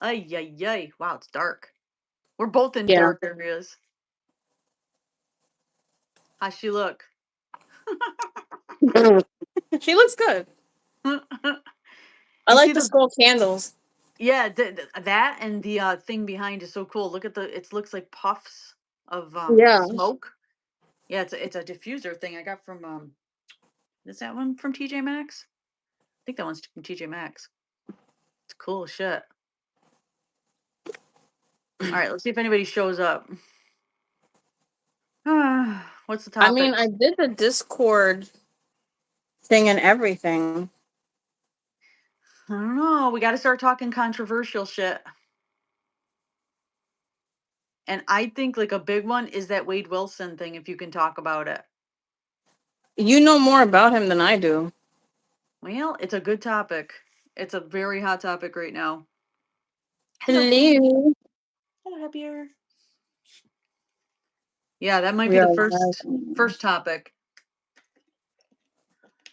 Ay, ay, ay. Wow, it's dark. We're both in Yeah. dark areas. How's she look? She looks good. I You see like the the skull candles. yeah, that and the thing behind is so cool. Look at the it looks like puffs of Yeah. smoke. Yeah, it's a diffuser thing I got from is that one from TJ Maxx? I think that one's from TJ Maxx. It's cool as shit. All right, let's see if anybody shows up. What's the I mean, topic? I did the Discord thing and everything. I don't know. We got to start talking controversial shit. And I think like a big one is that Wade Wilson thing if you can talk about it. You know more about him than I do. Well, it's a good topic. It's a very hot topic right now. Hello, Happy. Hello. Hello, Happier. Yeah, that might be We the are first live. first topic.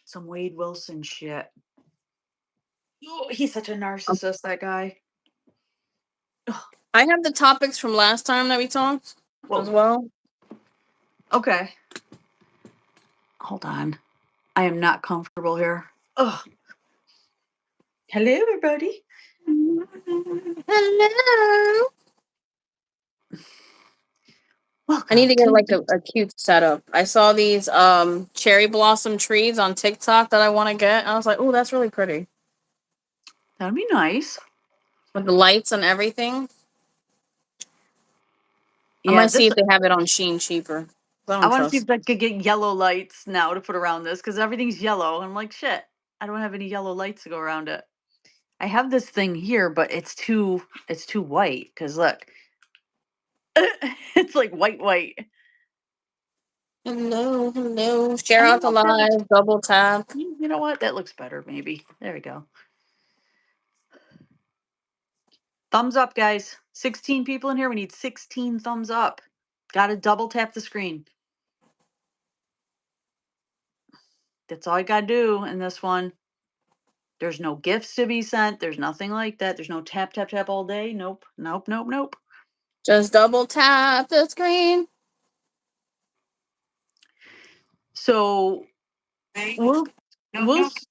Some Wade Wilson shit. Oh, he's such a narcissist, that guy. Ugh. I have the topics from last time that we talked as Whoa. well. Okay. Hold on. I am not comfortable here. Ugh. Hello, everybody. Hello. I need Welcome to get to like a cute setup. I saw these cherry blossom trees on TikTok that I want to get. I was like, oh, that's really pretty. That'd be nice. With the lights and everything. I Yeah, might see this if they have it on Sheen cheaper. I I don't want to see trust. if I could get yellow lights now to put around this because everything's yellow. I'm like, shit, I don't have any yellow lights to go around it. I have this thing here, but it's too white. Cause look, it's like white. Hello, hello. Share I out don't the know if that looks. live, double tap. You know what? That looks better. Maybe. There we go. Thumbs up, guys. 16 people in here. We need 16 thumbs up. Got to double tap the screen. That's all I got to do in this one. There's no gifts to be sent. There's nothing like that. There's no tap, tap, tap all day. Nope. Nope. Nope. Nope. Just double tap the screen. So we'll, we'll, what's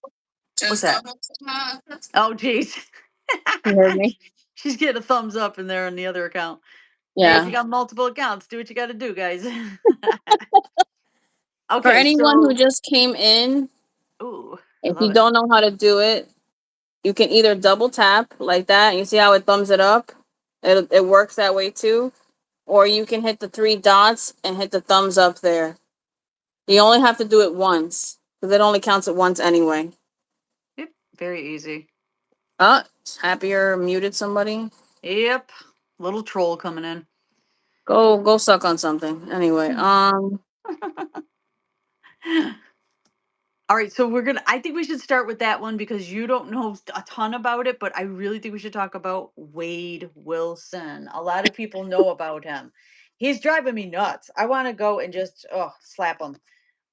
Just that? double tap. Oh, geez. You heard me? She's getting a thumbs up in there on the other account. Hey, if you Yeah. got multiple accounts, do what you got to do, guys. For Okay, anyone who so, just came in, ooh, I if love you it. don't know how to do it, you can either double tap like that. You see how it thumbs it up? It works that way too. Or you can hit the three dots and hit the thumbs up there. You only have to do it once because it only counts it once anyway. Yep, very easy. Happier muted somebody. Yep, little troll coming in. Go suck on something. Anyway, All right, so I think we should start with that one because you don't know a ton about it, but I really think we should talk about Wade Wilson. A lot of people know about him. He's driving me nuts. I want to go and just slap him.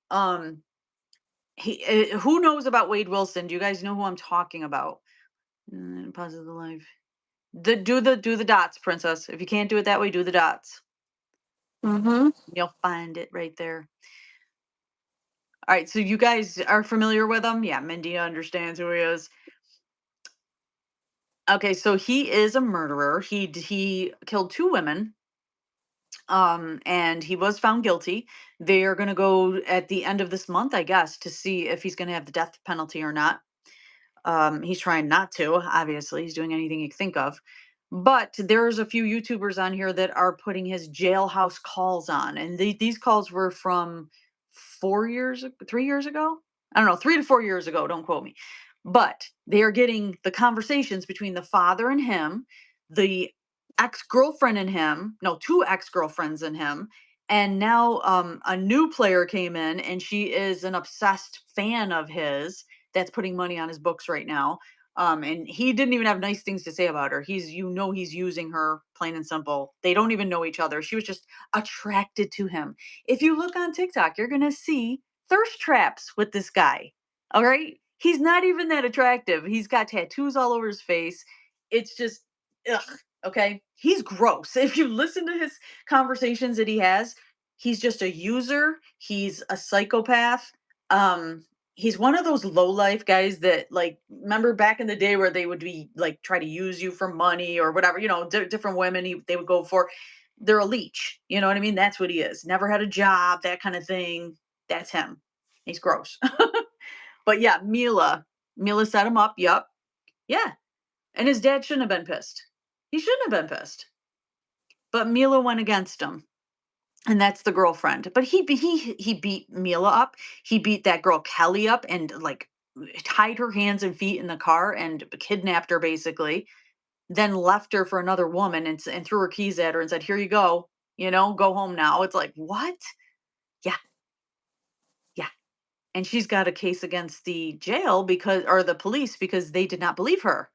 Um, who knows about Wade Wilson? Do you guys know who I'm talking about? Pause the live. Do the dots, princess. If you can't do it that way, do the dots. mm-hmm. You'll find it right there. All right, so you guys are familiar with him? Yeah, Mindy understands who he is. Okay, so he is a murderer. He killed two women. And he was found guilty. They are going to go at the end of this month, I guess, to see if he's going to have the death penalty or not. He's trying not to, obviously. He's doing anything he can think of. But there's a few YouTubers on here that are putting his jailhouse calls on. And these calls were from 3 years ago. I don't know, 3 to 4 years ago. Don't quote me. But they are getting the conversations between the father and him, the ex-girlfriend and him, no, two ex-girlfriends and him. And now a new player came in and she is an obsessed fan of his that's putting money on his books right now. And he didn't even have nice things to say about her. He's using her, plain and simple. They don't even know each other. She was just attracted to him. If you look on TikTok, you're gonna see thirst traps with this guy. All right. He's not even that attractive. He's got tattoos all over his face. It's just ugh, okay? He's gross. If you listen to his conversations that he has, he's just a user, he's a psychopath. Um, he's one of those low life guys that like remember back in the day where they would be like try to use you for money or whatever, different women they would go for. They're a leech, you know what I mean? That's what he is. Never had a job, that kind of thing. That's him. He's gross. But yeah, Mila set him up. Yup. Yeah. And his dad shouldn't have been pissed. He shouldn't have been pissed. But Mila went against him. And that's the girlfriend. But he beat Mila up. He beat that girl Kelly up and like tied her hands and feet in the car and kidnapped her basically. Then left her for another woman and threw her keys at her and said, "Here you go. Go home now." It's like, "What?" Yeah, yeah. And she's got a case against the jail because or the police because they did not believe her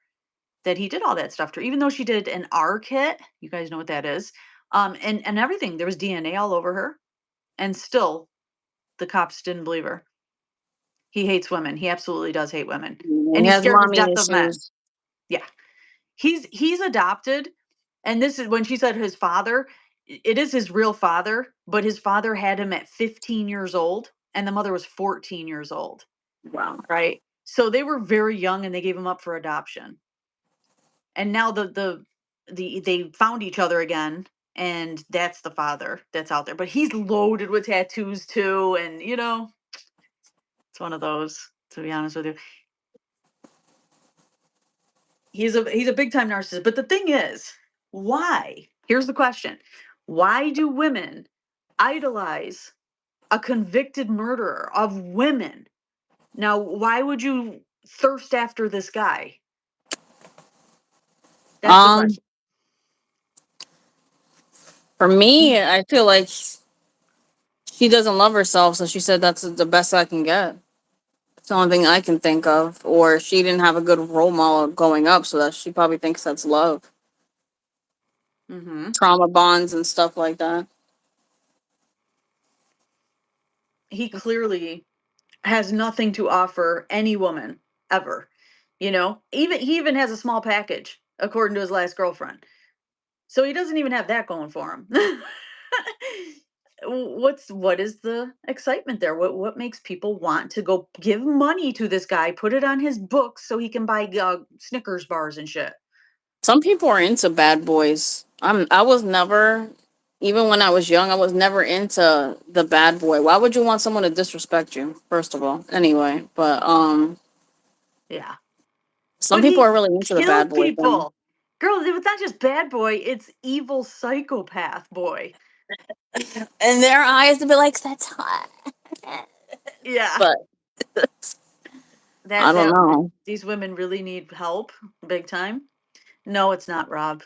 that he did all that stuff to her, even though she did an R kit. You guys know what that is. And everything. There was DNA all over her, and still the cops didn't believe her. He hates women. He absolutely does hate women, and He he's has scared to mommy death of men. issues. Yeah, he's adopted, and this is when she said his father. It is his real father, but his father had him at 15 years old, and the mother was 14 years old. Wow. Right, so they were very young, and they gave him up for adoption. And now they found each other again, and that's the father that's out there. But he's loaded with tattoos too, and it's one of those. To be honest with you, he's a big time narcissist. But the thing is, why? Here's the question: why do women idolize a convicted murderer of women? Now, why would you thirst after this guy? That's the Um, question. for me, I feel like she doesn't love herself, so she said that's the best I can get. It's the only thing I can think of. Or she didn't have a good role model growing up, so that she probably thinks that's love, Hmm. trauma bonds, and stuff like that. He clearly has nothing to offer any woman ever. Even he even has a small package according to his last girlfriend. So he doesn't even have that going for him. What is the excitement there? What makes people want to go give money to this guy, put it on his books so he can buy Snickers bars and shit? Some people are into bad boys. I was never, even when I was young, I was never into the bad boy. Why would you want someone to disrespect you? First of all, anyway, but Yeah. some But people he are really into the bad killed boy thing. people. Girl, it's not just bad boy, it's evil psychopath boy. In their eyes, they'd be like, "That's hot," Yeah. but I That don't that know. these women really need help big time. No, it's not, Rob.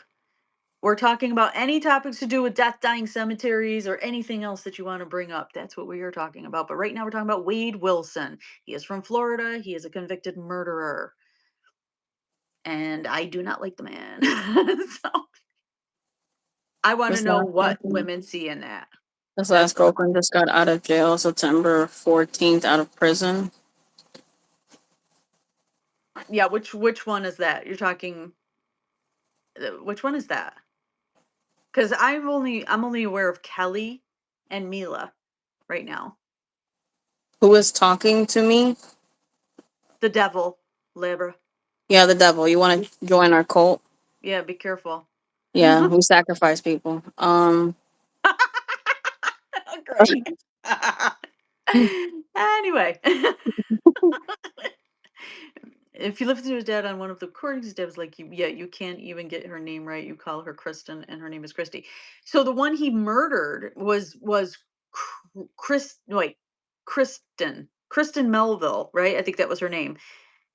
We're talking about any topics to do with death, dying cemeteries, or anything else that you want to bring up. That's what we are talking about. But right now, we're talking about Wade Wilson. He is from Florida. He is a convicted murderer. And I do not like the man. So I want to This know last what girlfriend, women see in that. this That's last what I girlfriend just got out of jail September 14th, out of prison. yeah, which one is that? You're talking which one is that? Because I'm only aware of Kelly and Mila right now. Who is talking to me? The devil, Libra. Yeah, the devil. You want to join our cult? Yeah, be careful. Yeah, we sacrifice people. Great. Anyway, if you listen to his dad on one of the recordings, his dad was like, "Yeah, you can't even get her name right. You call her Kristen, and her name is Christy." So the one he murdered was Chris. No, wait, Kristen Melville, right? I think that was her name.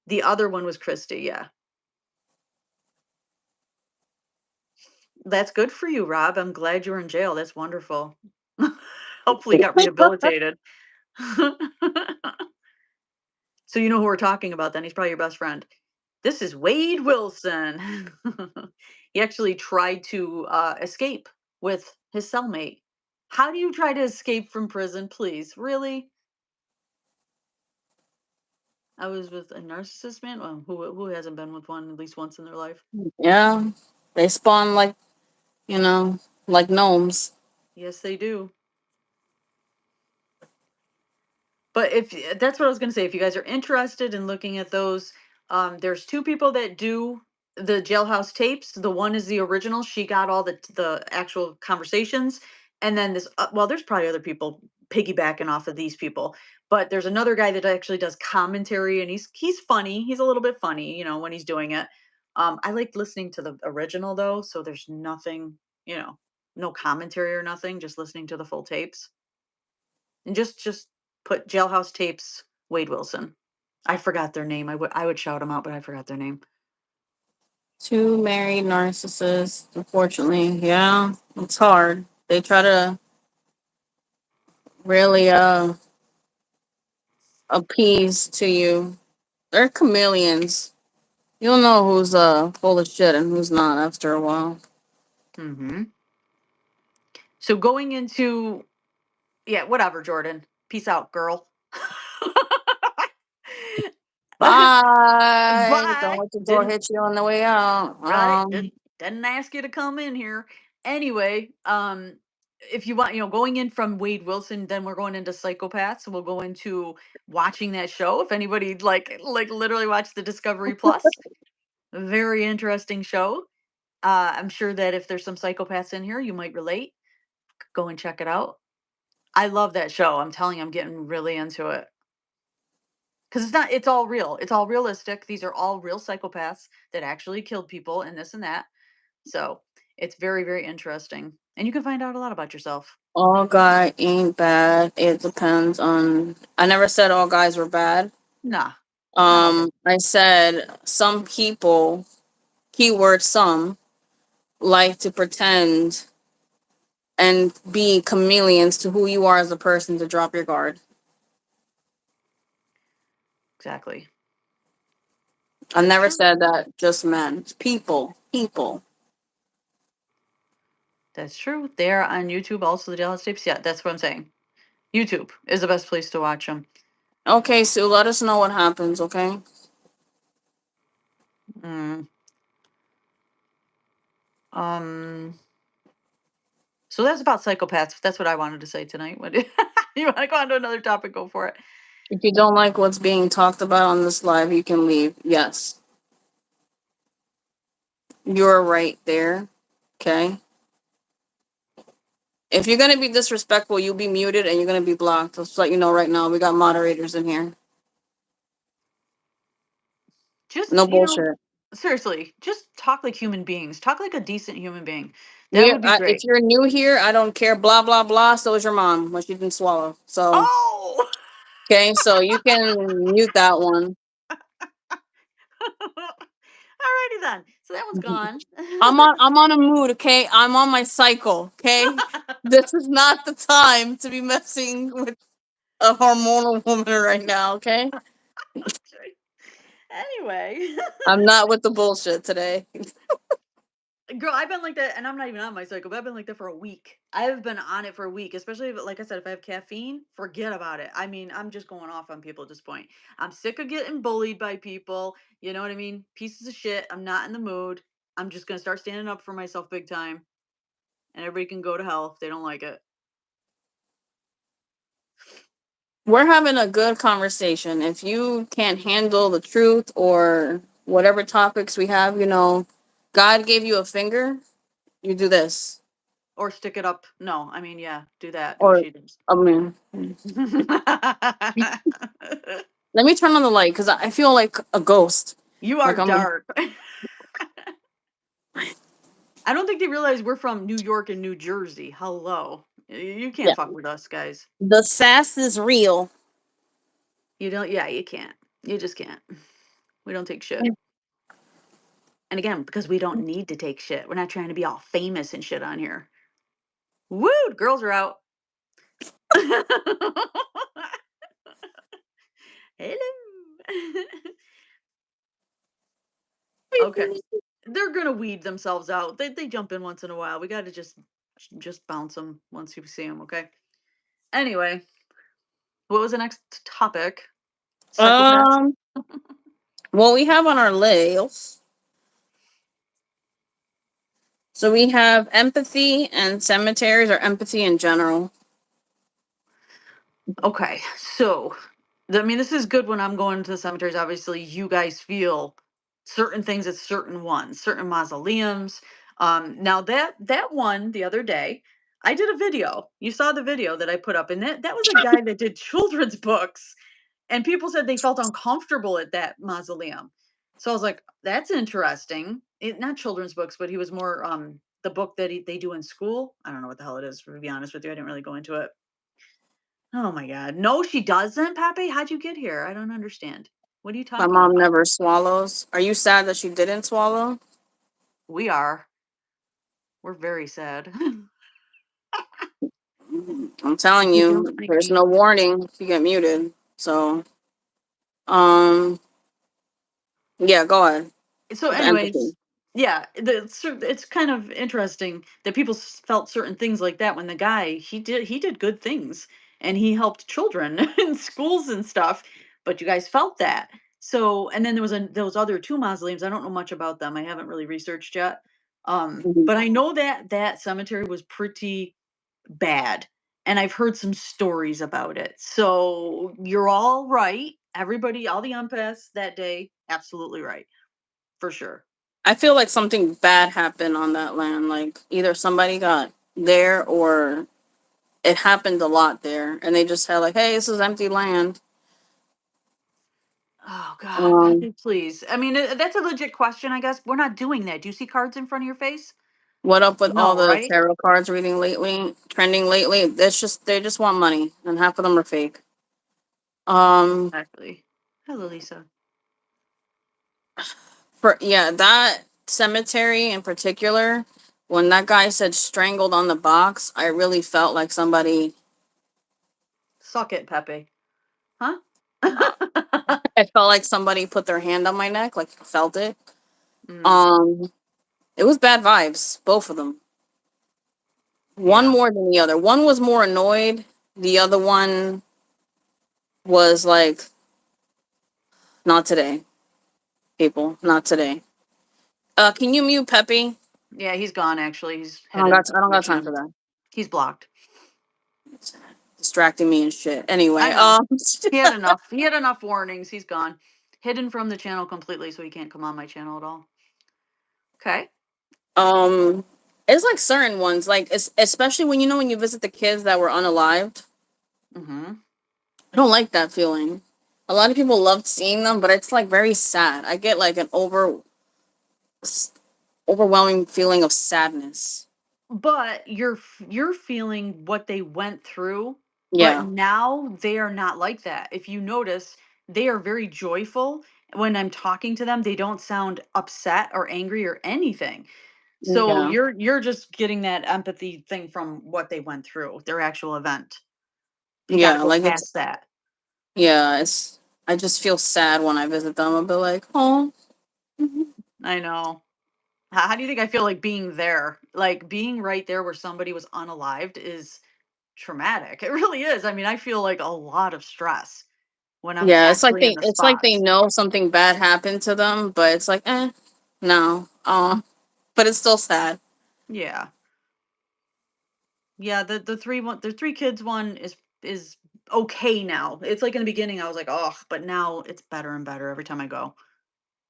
The other one was Christy. Yeah, that's good for you, Rob. I'm glad you were in jail. That's wonderful. Hopefully, you got rehabilitated. So you know who we're talking about then. He's probably your best friend. This is Wade Wilson. He actually tried to escape with his cellmate. How do you try to escape from prison, please? Really? I was with a narcissist man. Well, who hasn't been with one at least once in their life? Yeah. They spawn like, you know, like gnomes. Yes, they do. But if that's what I was gonna say, if you guys are interested in looking at those, there's two people that do the jailhouse tapes. The one is the original. She got all the actual conversations, and then this. Well, there's probably other people piggybacking off of these people, but there's another guy that actually does commentary, and he's funny. He's a little bit funny, when he's doing it. I like listening to the original though, so there's nothing, no commentary or nothing, just listening to the full tapes. And just put Jailhouse Tapes, Wade Wilson. I forgot their name. I would shout them out, but I forgot their name. Two married narcissists. Unfortunately, yeah, it's hard. They try to really appease to you. They're chameleons. You'll know who's full of shit and who's not after a while. Hmm. So going into, yeah, whatever, Jordan. Peace out, girl. Bye. Don't Bye. let the door Didn't hit you on the way out. right. Didn't ask you to come in here. Anyway, if you want, going in from Wade Wilson, then we're going into Psychopaths. We'll go into watching that show. If anybody like literally watch the Discovery Plus, very interesting show. I'm sure that if there's some psychopaths in here, you might relate. Go and check it out. I love that show. I'm telling you, I'm getting really into it because it's all real. It's all realistic. These are all real psychopaths that actually killed people and this and that. So it's very, very interesting. And you can find out a lot about yourself. All guy ain't bad. It depends on. I never said all guys were bad. Nah, not all good. I said some people, keyword some, like to pretend and be chameleons to who you are as a person to drop your guard. Exactly. I That's never true. said that just men. It's people. People. That's true. They're on YouTube, also the Dallas tapes. Yeah, that's what I'm saying. YouTube is the best place to watch them. Okay, Sue, let us know what happens, okay? Mm. Um. So that's about psychopaths. That's what I wanted to say tonight. What you want to go on to another topic? Go for it. If you don't like what's being talked about on this live, you can leave. Yes. You're right there. Okay. If you're gonna be disrespectful, you'll be muted and you're gonna be blocked. Just let you know right now. We got moderators in here. Just, No bullshit. seriously, just talk like human beings. Talk like a decent human being. That We, would be if great. you're new here, I don't care. Blah blah blah. So is your mom when she didn't swallow. So Oh! okay, so you can mute that one. Alrighty then. So that one's gone. I'm on a mood. Okay, I'm on my cycle. Okay, this is not the time to be messing with a hormonal woman right now. Okay, Anyway. I'm not with the bullshit today. Girl, I've been like that, and I'm not even on my cycle, but I've been like that for a week. I've been on it for a week, especially if, like I said, if I have caffeine, forget about it. I mean, I'm just going off on people at this point. I'm sick of getting bullied by people. You know what I mean? Pieces of shit. I'm not in the mood. I'm just gonna start standing up for myself big time, and everybody can go to hell if they don't like it. We're having a good conversation. If you can't handle the truth or whatever topics we have, God gave you a finger, you do this. Or stick it up. No, I mean, yeah, do that. Do what Or, she does. I mean, let me turn on the light because I feel like a ghost. You Like are I'm. dark. I don't think they realize we're from New York and New Jersey. Hello. You can't Yeah. fuck with us, guys. The sass is real. You don't, yeah, you can't. You just can't. We don't take shit. And again, because we don't need to take shit. We're not trying to be all famous and shit on here. Woo! Girls are out. Hello. Okay. They're gonna weed themselves out. They jump in once in a while. We gotta just bounce them once you see them, okay? Anyway, what was the next topic? Psychopaths? Um, what we have on our list So we have empathy and cemeteries, or empathy in general. Okay, so I mean, this is good when I'm going to the cemeteries. Obviously, you guys feel certain things at certain ones, certain mausoleums. Now that one the other day, I did a video. You saw the video that I put up, and that was a guy that did children's books, and people said they felt uncomfortable at that mausoleum. So I was like, that's interesting. Not children's books, but he was more the book that they do in school. I don't know what the hell it is, to be honest with you. I didn't really go into it. Oh my god. No, she doesn't, Pappy? How'd you get here? I don't understand. What are you My talking mom about? never swallows. Are you sad that she didn't swallow? We are. We're very sad. I'm telling You don't you, like there's me. no warning if you get muted. So, um, yeah, go ahead So, with the empathy. anyways, yeah, it's kind of interesting that people felt certain things like that when the guy he did good things and he helped children in schools and stuff, but you guys felt that. So, and then there was those other two mausoleums. I don't know much about them. I haven't really researched yet. Mhm. But I know that that cemetery was pretty bad, and I've heard some stories about it. So you're all right. Everybody, all the empaths that day, absolutely right, for sure. I feel like something bad happened on that land. Like either somebody got there or it happened a lot there, and they just had like, "Hey, this is empty land." Oh God, Um, Patrick, please. I mean, that's a legit question. I guess we're not doing that. Do you see cards in front of your face? what up with all No, the right? tarot cards reading lately, trending lately? That's just they just want money, and half of them are fake. Um, Exactly. Hello, Lisa. for yeah, that cemetery in particular, when that guy said strangled on the box, I really felt like somebody. Suck it, Pepe. Huh? Uh, I felt like somebody put their hand on my neck, like felt it. Mm, Um, it was bad vibes, both of them. One yeah. more than the other. One was more annoyed. The other one was like, not today, people, not today. Can you mute Peppy? Yeah, he's gone actually. He's heading I don't to the got time for gym. that. He's blocked. It's distracting me and shit. Anyway, I know. He had enough. He had enough warnings. He's gone. Hidden from the channel completely, so he can't come on my channel at all. Okay. um, it's like certain ones, like especially when you know when you visit the kids that were unalived. Mm-hmm. I don't like that feeling. A lot of people loved seeing them, but it's like very sad. I get like an overwhelming feeling of sadness. But you're feeling what they went through, but Yeah, now they are not like that. If you notice, they are very joyful. When I'm talking to them, they don't sound upset or angry or anything. So yeah, you're just getting that empathy thing from what they went through, their actual event. You got to yeah. go Like it's past that. yeah. It's I just feel sad when I visit them. I'll be like, oh, I know. How do you think I feel like being there? Like being right there where somebody was unalived is traumatic. It really is. I mean, I feel like a lot of stress when I'm yeah. actually in the It's like they spots. know something bad happened to them, but it's like, no, but it's still sad. Yeah. Yeah, the three kids one is okay now. It's like in the beginning I was like, "Oh," but now it's better and better every time I go.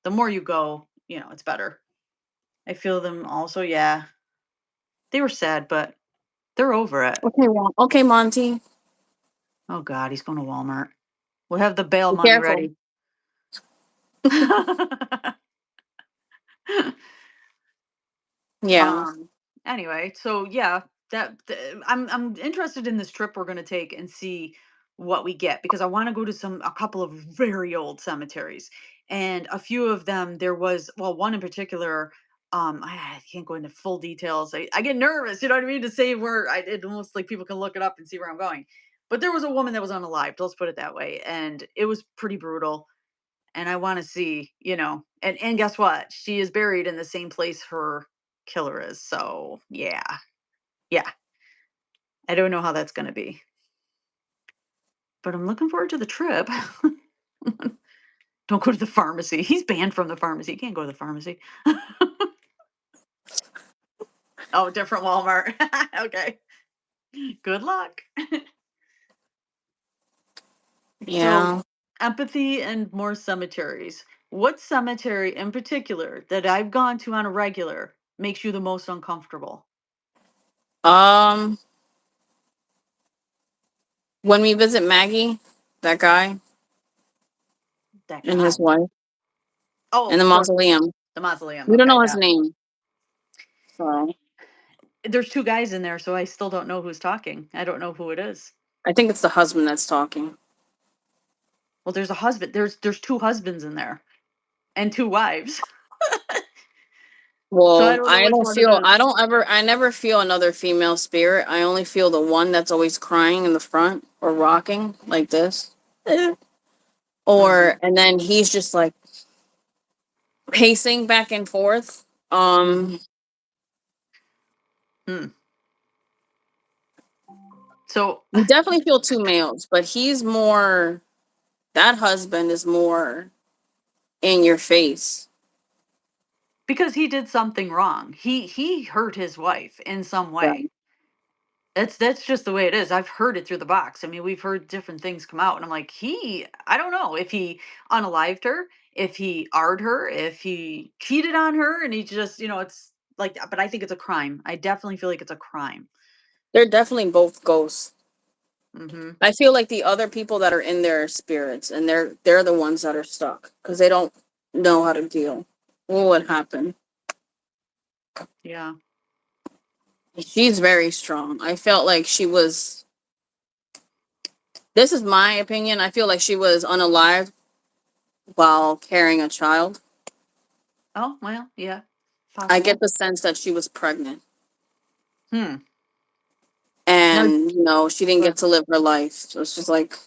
The more you go, it's better. I feel them also, yeah. They were sad, but they're over it. Okay, well, okay, Monty, Oh god, he's going to Walmart. We'll have the bail be money careful. ready. Yeah. Um, anyway, so yeah, I'm interested in this trip we're gonna take and see what we get because I want to go to a couple of very old cemeteries, and a few of them there was one in particular. I can't go into full details. I get nervous, you know what I mean, to say where it almost like people can look it up and see where I'm going. But there was a woman that was unalived. Let's put it that way, and it was pretty brutal and I want to see, and guess what? She is buried in the same place her killer is. So, yeah. Yeah. I don't know how that's going to be. But I'm looking forward to the trip. Don't go to the pharmacy. He's banned from the pharmacy. He can't go to the pharmacy. Oh, different Walmart. Okay. Good luck. So, Yeah. empathy and more cemeteries. What cemetery in particular that I've gone to on a regular makes you the most uncomfortable? Um, when we visit Maggie, that guy That and his guy. wife in Oh, the the mausoleum, mausoleum. we don't Okay, know his yeah. name, so There's 2 guys in there, so I still don't know who's talking. I don't know who it is. I think it's the husband that's talking. Well, there's a husband. There's 2 husbands in there and 2 wives. So I Well, don't know which one it is. I never feel another female spirit. I only feel the one that's always crying in the front or rocking like this. Eh. Mhm. Or, and then he's just like pacing back and forth. Mhm. Hmm. So You definitely feel two males, but he's more, that husband is more in your face. because he did something wrong. He hurt his wife in some Yeah. way. That's just the way it is. I've heard it through the box. I mean, we've heard different things come out, and I'm like, I don't know if he unalived her, if he ard her, if he cheated on her, and he just, it's like, but I think it's a crime. I definitely feel like it's a crime. They're definitely both ghosts. Hmm. I feel like the other people that are in there are spirits, and they're the ones that are stuck because they don't know how to deal. What would happen? Yeah. She's very strong. I felt like she was. This is my opinion. I feel like she was unalive while carrying a child. Oh well, yeah, I get possible. the sense that she was pregnant, Hmm. Now, and she didn't uh, get to live her life. So it's just like,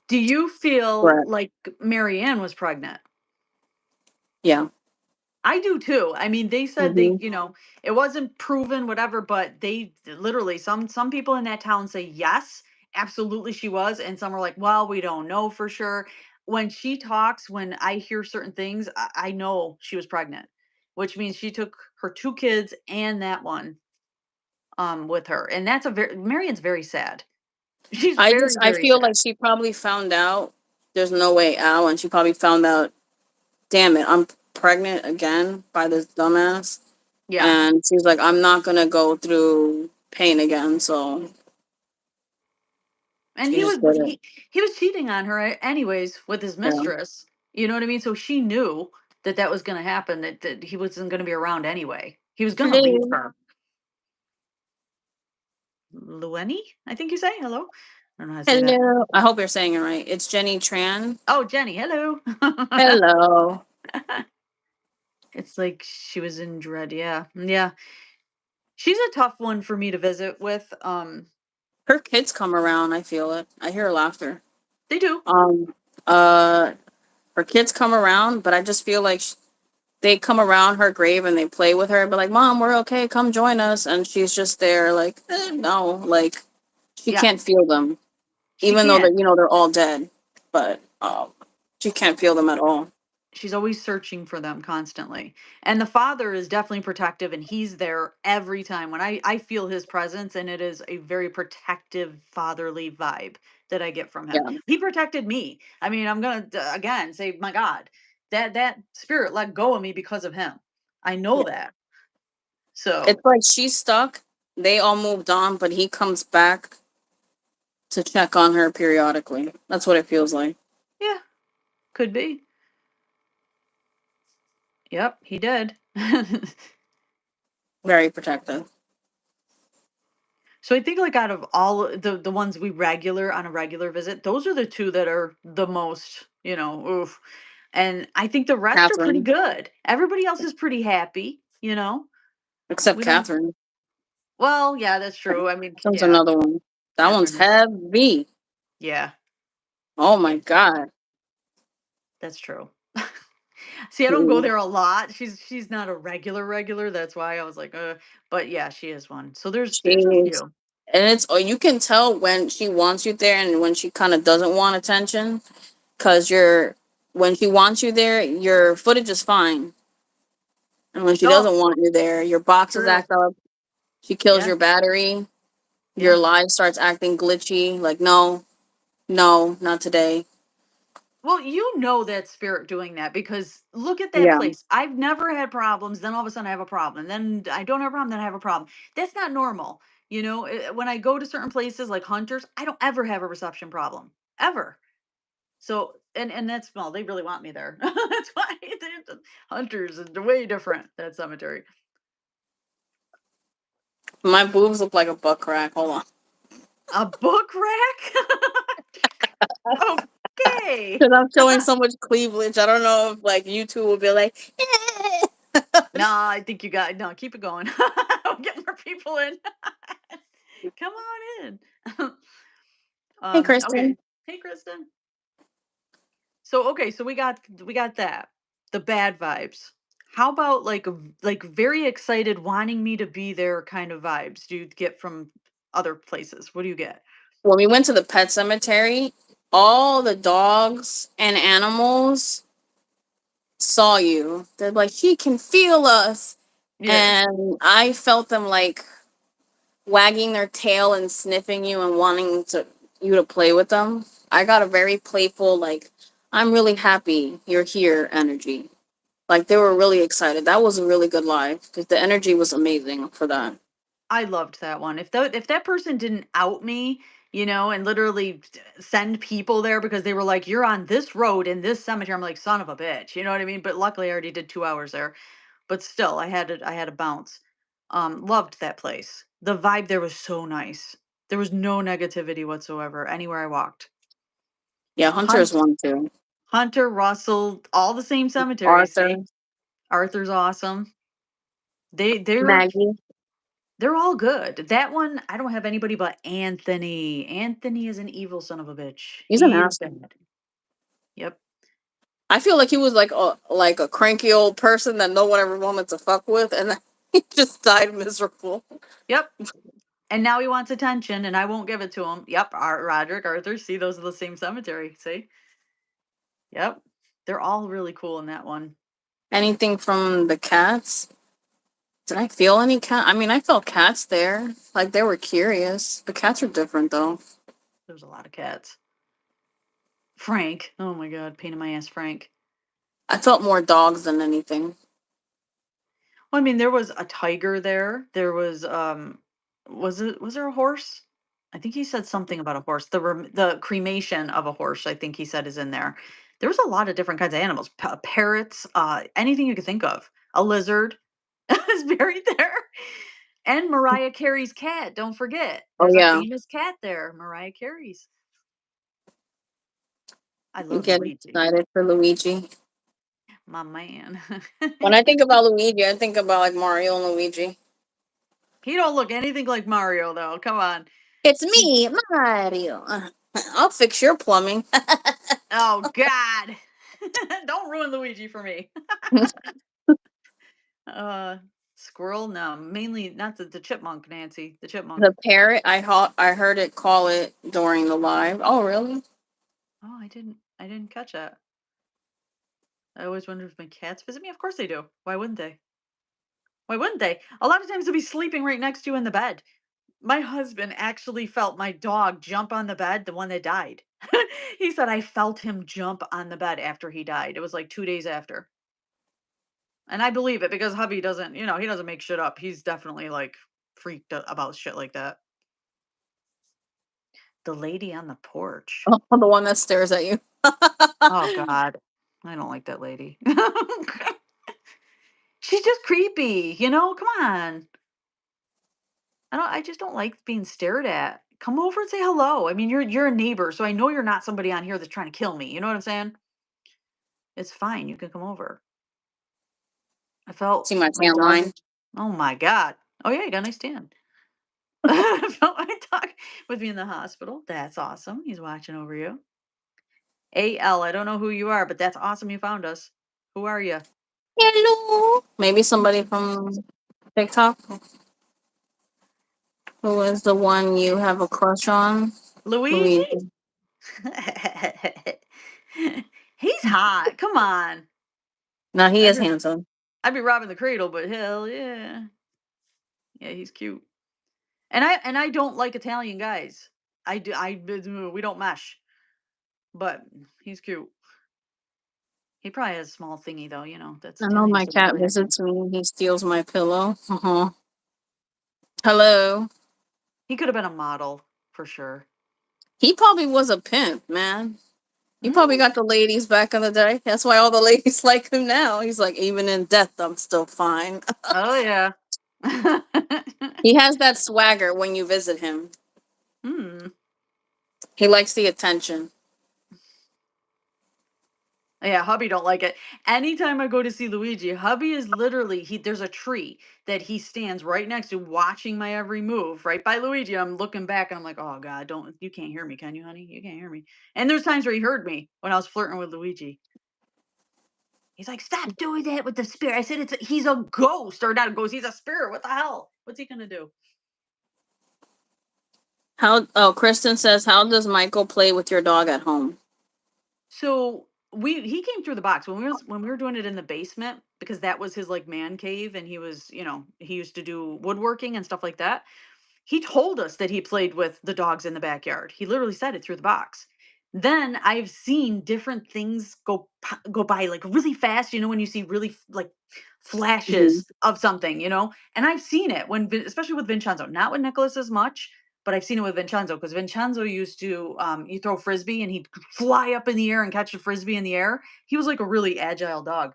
do you feel right. like Marianne was pregnant? Yeah. I do too. I mean, they said Hmm. it wasn't proven, whatever, but they literally some people in that town say yes, absolutely she was, and some are like, well, we don't know for sure. When she talks, when I hear certain things, I know she was pregnant, which means she took her 2 kids and that one with her, and that's a very Marion's very sad. She's very I very feel sad. like she probably found out there's no way out, and she probably found out, damn it, I'm pregnant again by this dumbass. Yeah. And she's like, I'm not gonna go through pain again. So And she he just was did it. he was cheating on her anyways with his Yeah. mistress. You know what I mean? So she knew that that was going to happen. That he wasn't going to be around anyway. He was going to leave Hello. her. Lueni, I think you say hello. I don't know how to say that. Hello. I hope you're saying it right. It's Jenny Tran. Oh, Jenny, hello. Hello. It's like she was in dread. Yeah, yeah. She's a tough one for me to visit with. Her kids come around. I feel it. I hear laughter. They do. Um. Uh. Her kids come around, but I just feel like they come around her grave and they play with her, but like, Mom, we're okay. Come join us. And she's just there, like, no, like she Yeah, can't feel them, she even though can't. they're all dead. But she can't feel them at all. She's always searching for them constantly. And the father is definitely protective and he's there every time when I feel his presence, and it is a very protective fatherly vibe that I get from him. Yeah. He protected me. I mean, I'm going to again say my God, that spirit let go of me because of him. I know Yeah. that. So, It's like she's stuck. They all moved on, but he comes back to check on her periodically. That's what it feels like. yeah, could be. Yep, he did. Very protective. So I think like out of all the ones we regular on a regular visit, those are the 2 that are the most, oof. And I think the rest are pretty Catherine, good. Everybody else is pretty happy. except We don't Catherine. Well, yeah, that's true. I mean, That's yeah, another one. That one's Catherine is heavy. yeah, Oh yeah, my God. that's true. See, I don't go there a lot. She's not a regular. That's why I was like, but yeah, she is one. So there's a She's, few. and it's, oh, you can tell when she wants you there and when she kind of doesn't want attention. Because when she wants you there, your footage is fine. And when she Oh, doesn't want you there, your boxes true. act up. She kills Yeah. your battery. Your Yeah. life starts acting glitchy. Like, no, no, not today. Well, you know that spirit doing that because look at that Yeah. place. I've never had problems. Then all of a sudden I have a problem. Then I don't have a problem. Then I have a problem. That's not normal. When I go to certain places like hunters, I don't ever have a reception problem ever. So, and that's well, they really want me there. That's why the hunters is way different. That cemetery. My boobs look like a butt crack. Hold on. A book rack? Okay. Because I'm showing so much cleavage. I don't know if like YouTube will be like, No, I think you got no. Keep it going. Get more people in. Come on in. hey, Kristen. Okay. Hey, Kristen. So okay, so we got that. The bad vibes. How about like very excited, wanting me to be there kind of vibes? Do you get from other places? What do you get? When we went to the pet cemetery, all the dogs and animals saw you. They're like, she can feel us. Yeah, And I felt them like wagging their tail and sniffing you and wanting to you to play with them. I got a very playful, like, I'm really happy you're here energy. Like they were really excited. That was a really good live because the energy was amazing for that. I loved that one. If that person didn't out me, and literally send people there because they were like, "You're on this road in this cemetery," I'm like, "Son of a bitch," you know what I mean? But luckily, I already did 2 hours there. But still, I had to bounce. Loved that place. The vibe there was so nice. There was no negativity whatsoever anywhere I walked. Yeah, Hunter is Hunt, one too. Hunter, Russell, all the same cemetery. See, Arthur, Arthur's awesome. They're Maggie. they're all good. That one, I don't have anybody but Anthony. Anthony is an evil son of a bitch. He's an He is asshole. bad. Yep. I feel like he was like a cranky old person that no one ever wanted to fuck with, and then he just died miserable. Yep. And now he wants attention, and I won't give it to him. Yep. Roderick, Arthur. See, those are the same cemetery. See? Yep. They're all really cool in that one. Anything from the cats? Did I feel any cat? I mean, I felt cats there. Like they were curious. The cats are different though. There's a lot of cats. Frank. Oh my God. Pain in my ass, Frank. I felt more dogs than anything. Well, I mean, there was a tiger there. There was there a horse? I think he said something about a horse. The cremation of a horse, I think he said is in there. There was a lot of different kinds of animals, parrots, anything you could think of. A lizard is buried there. And Mariah Carey's cat, don't forget. Oh There's a yeah, famous cat there, Mariah Carey's. I you love get Luigi. excited for Luigi. My man. When I think about Luigi, I think about like Mario and Luigi. He don't look anything like Mario though. Come on. It's He me, Mario. I'll fix your plumbing. Oh God. Don't ruin Luigi for me. Uh Squirrel? No, mainly not the chipmunk, Nancy. The chipmunk. The parrot, I heard it call it during the live. Oh really? Oh, I didn't catch that. I always wonder if my cats visit me. Of course they do. Why wouldn't they? Why wouldn't they? A lot of times they'll be sleeping right next to you in the bed. My husband actually felt my dog jump on the bed, the one that died. He said I felt him jump on the bed after he died. It was like 2 days after. And I believe it because hubby doesn't, he doesn't make shit up. He's definitely like freaked about shit like that. The lady on the porch. Oh, the one that stares at you. Oh God. I don't like that lady. She's just creepy, Come on. I just don't like being stared at. Come over and say hello. I mean, you're a neighbor, so I know you're not somebody on here that's trying to kill me. You know what I'm saying? It's fine. You can come over. I felt See my my tan dog. line. Oh my God. Oh yeah, you got a nice tan. I felt my dog with me in the hospital. That's awesome. He's watching over you. AL, I don't know who you are, but that's awesome you found us. Who are you? Hello. Maybe somebody from TikTok who is the one you have a crush on. Luigi? Luigi. He's hot. Come on. No, he is Every handsome. I'd be robbing the cradle, but hell yeah. Yeah, he's cute. And I don't like Italian guys. We don't mesh, but he's cute. He probably has a small thingy though, that's I know Italians my don't cat really have them. visits me. He steals my pillow. Uh-huh. Hello. He could have been a model for sure. He probably was a pimp, man. He probably Mm. got the ladies back in the day. That's why all the ladies like him now. He's like, even in death, I'm still fine. Oh yeah. He has that swagger when you visit him. Hmm. He likes the attention. Yeah, hubby don't like it. Anytime I go to see Luigi, hubby is literally he there's a tree that he stands right next to watching my every move, right by Luigi. I'm looking back and I'm like, "Oh god, don't you can't hear me, can you, honey? You can't hear me." And there's times where he heard me when I was flirting with Luigi. He's like, "Stop doing that with the spirit." I said, he's a ghost or not a ghost, he's a spirit. What the hell? What's he going to do?" How? Oh, Kristen says, how does Michael play with your dog at home? So he came through the box when we were doing it in the basement because that was his like man cave and he used to do woodworking and stuff like that. He told us that he played with the dogs in the backyard. He literally said it through the box. Then I've seen different things go by like really fast, when you see really like Mhm. flashes of something, And I've seen it especially with Vincenzo, not with Nicholas as much, but I've seen it with Vincenzo because Vincenzo used to you throw frisbee and he'd fly up in the air and catch the frisbee in the air. He was like a really agile dog.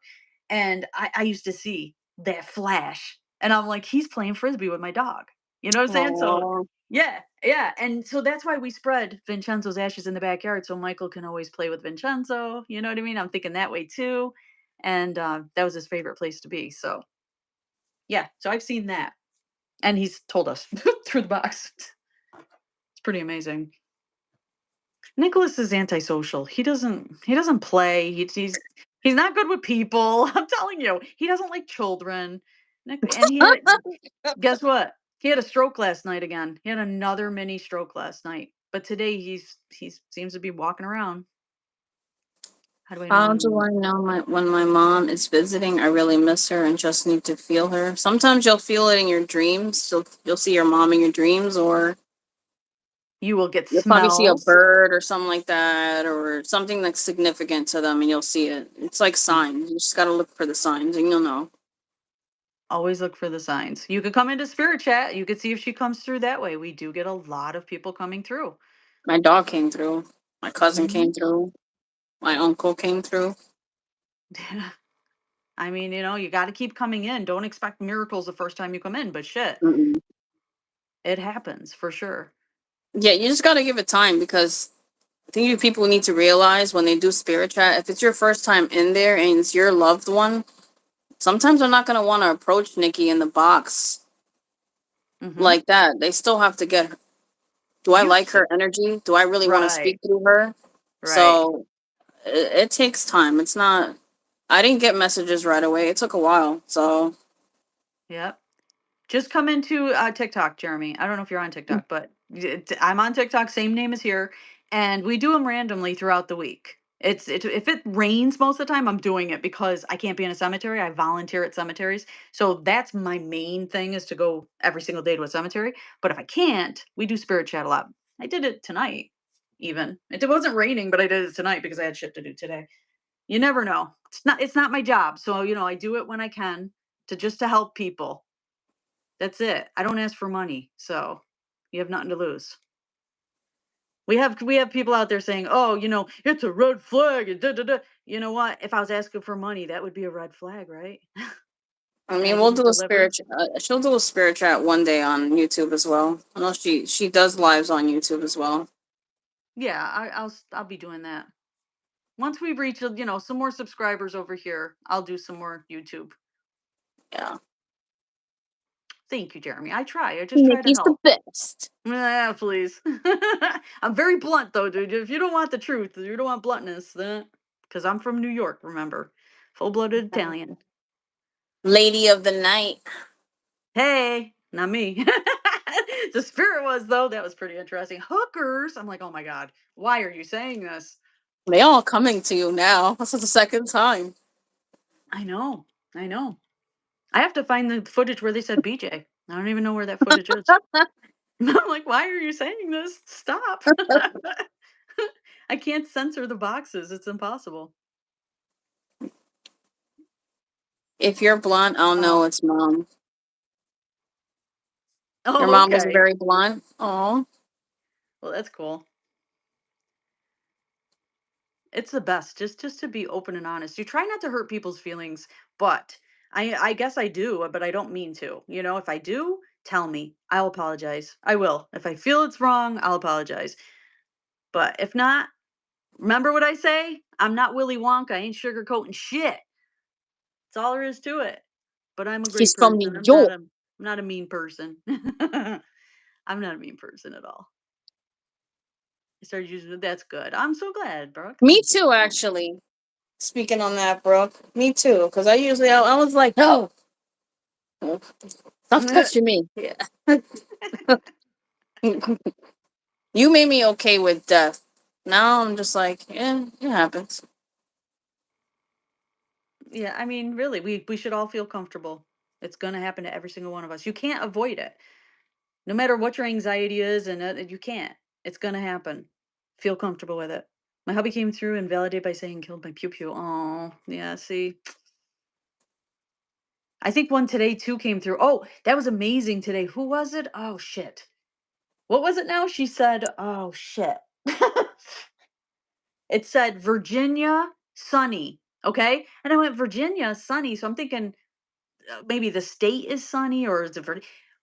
And I used to see that flash and I'm like, he's playing frisbee with my dog. You know what I'm saying? So Aw. yeah, yeah. And so that's why we spread Vincenzo's ashes in the backyard so Michael can always play with Vincenzo. You know what I mean? I'm thinking that way too. And that was his favorite place to be. So yeah, so I've seen that. And he's told us through the box. It's pretty amazing. Nicholas is antisocial. He doesn't play. He's not good with people. I'm telling you. He doesn't like children. And guess what? He had a stroke last night again. He had another mini stroke last night. But today he seems to be walking around. How do I know How when do I know when my mom is visiting? I really miss her and just need to feel her. Sometimes you'll feel it in your dreams. You'll see your mom in your dreams, or you will get you'll probably see a smells? bird or something like that, or something that's significant to them, and you'll see it. It's like Mm. signs. You just gotta look for the signs, and you'll know. Always look for the signs. You could come into spirit chat. You could see if she comes through that way. We do get a lot of people coming through. My dog came through. My cousin Hmm. came through. My uncle came through. I mean, you got to keep coming in. Don't expect miracles the first time you come in, but shit, Mm-mm. it happens for sure. Yeah, you just gotta give it time because I think you people need to realize when they do spirit chat, if it's your first time in there and it's your loved one, sometimes they're not gonna want to approach Nikki in the box Hmm. like that. They still have to get. Do I You like s- her energy? Do I really want to speak right, through her? right. So it takes time. It's not. I didn't get messages right away. It took a while. So Yep. Just come into TikTok, Jeremy. I don't know if you're on TikTok, but I'm on TikTok, same name as here, and we do them randomly throughout the week. If it rains most of the time, I'm doing it because I can't be in a cemetery. I volunteer at cemeteries, so that's my main thing is to go every single day to a cemetery. But if I can't, we do spirit chat a lot. I did it tonight, even it wasn't raining, but I did it tonight because I had shit to do today. You never know. It's not my job, so I do it when I can to help people. That's it. I don't ask for money, so you have nothing to lose. We have people out there saying, "Oh, it's a red flag." And da, da, da. You know what? If I was asking for money, that would be a red flag, right? I And I mean, we'll didn't do a deliver. spirit. She'll do a spirit chat one day on YouTube as well. I know she does lives on YouTube as well. Yeah, I'll be doing that once we reach some more subscribers over here. I'll do some more YouTube. Yeah, Thank you, Jeremy. I try. I just try to Nikki's the help. best. Yeah, please. I'm very blunt though, dude. If you don't want the truth, you don't want bluntness, then because I'm from New York, remember, full-blooded Italian. Lady of the night. Hey, not me. The spirit was though. That was pretty interesting. Hookers. I'm like, oh my god, why are you saying this? They all coming to you now. This is the second time. I know. I know. I have to find the footage where they said BJ. I don't even know where that footage is. I'm like, "Why are you saying this? Stop." I can't censor the boxes, it's impossible. If you're blunt, I'll Oh. know it's mom. Your Oh, mom was okay. very blunt. Oh, Well, that's cool. It's the best just to be open and honest. You try not to hurt people's feelings, but I guess I do, but I don't mean to. You know, if I do, tell me. I'll apologize. I will. If I feel it's wrong, I'll apologize. But if not, remember what I say? I'm not Willy Wonka. I ain't sugarcoating shit. That's all there is to it. But I'm a she's great from person. New York. I'm not a mean person. I'm not a mean person at all. I started using that's good. I'm so glad, Brooke. Me Thank you. too, actually. Speaking on that, Brooke. Me too. Because I was like, no, stop touching me. Yeah. You made me okay with death. Now I'm just like, yeah, it happens. Yeah, I mean, really, we should all feel comfortable. It's gonna happen to every single one of us. You can't avoid it. No matter what your anxiety is, and you can't. It's gonna happen. Feel comfortable with it. My hubby came through and validated by saying killed my pew pew. Oh, yeah. See, I think one today too came through. Oh, that was amazing today. Who was it? Oh shit. What was it now? She said, oh shit. It said Virginia sunny. Okay, and I went Virginia sunny. So I'm thinking maybe the state is Sunny or is it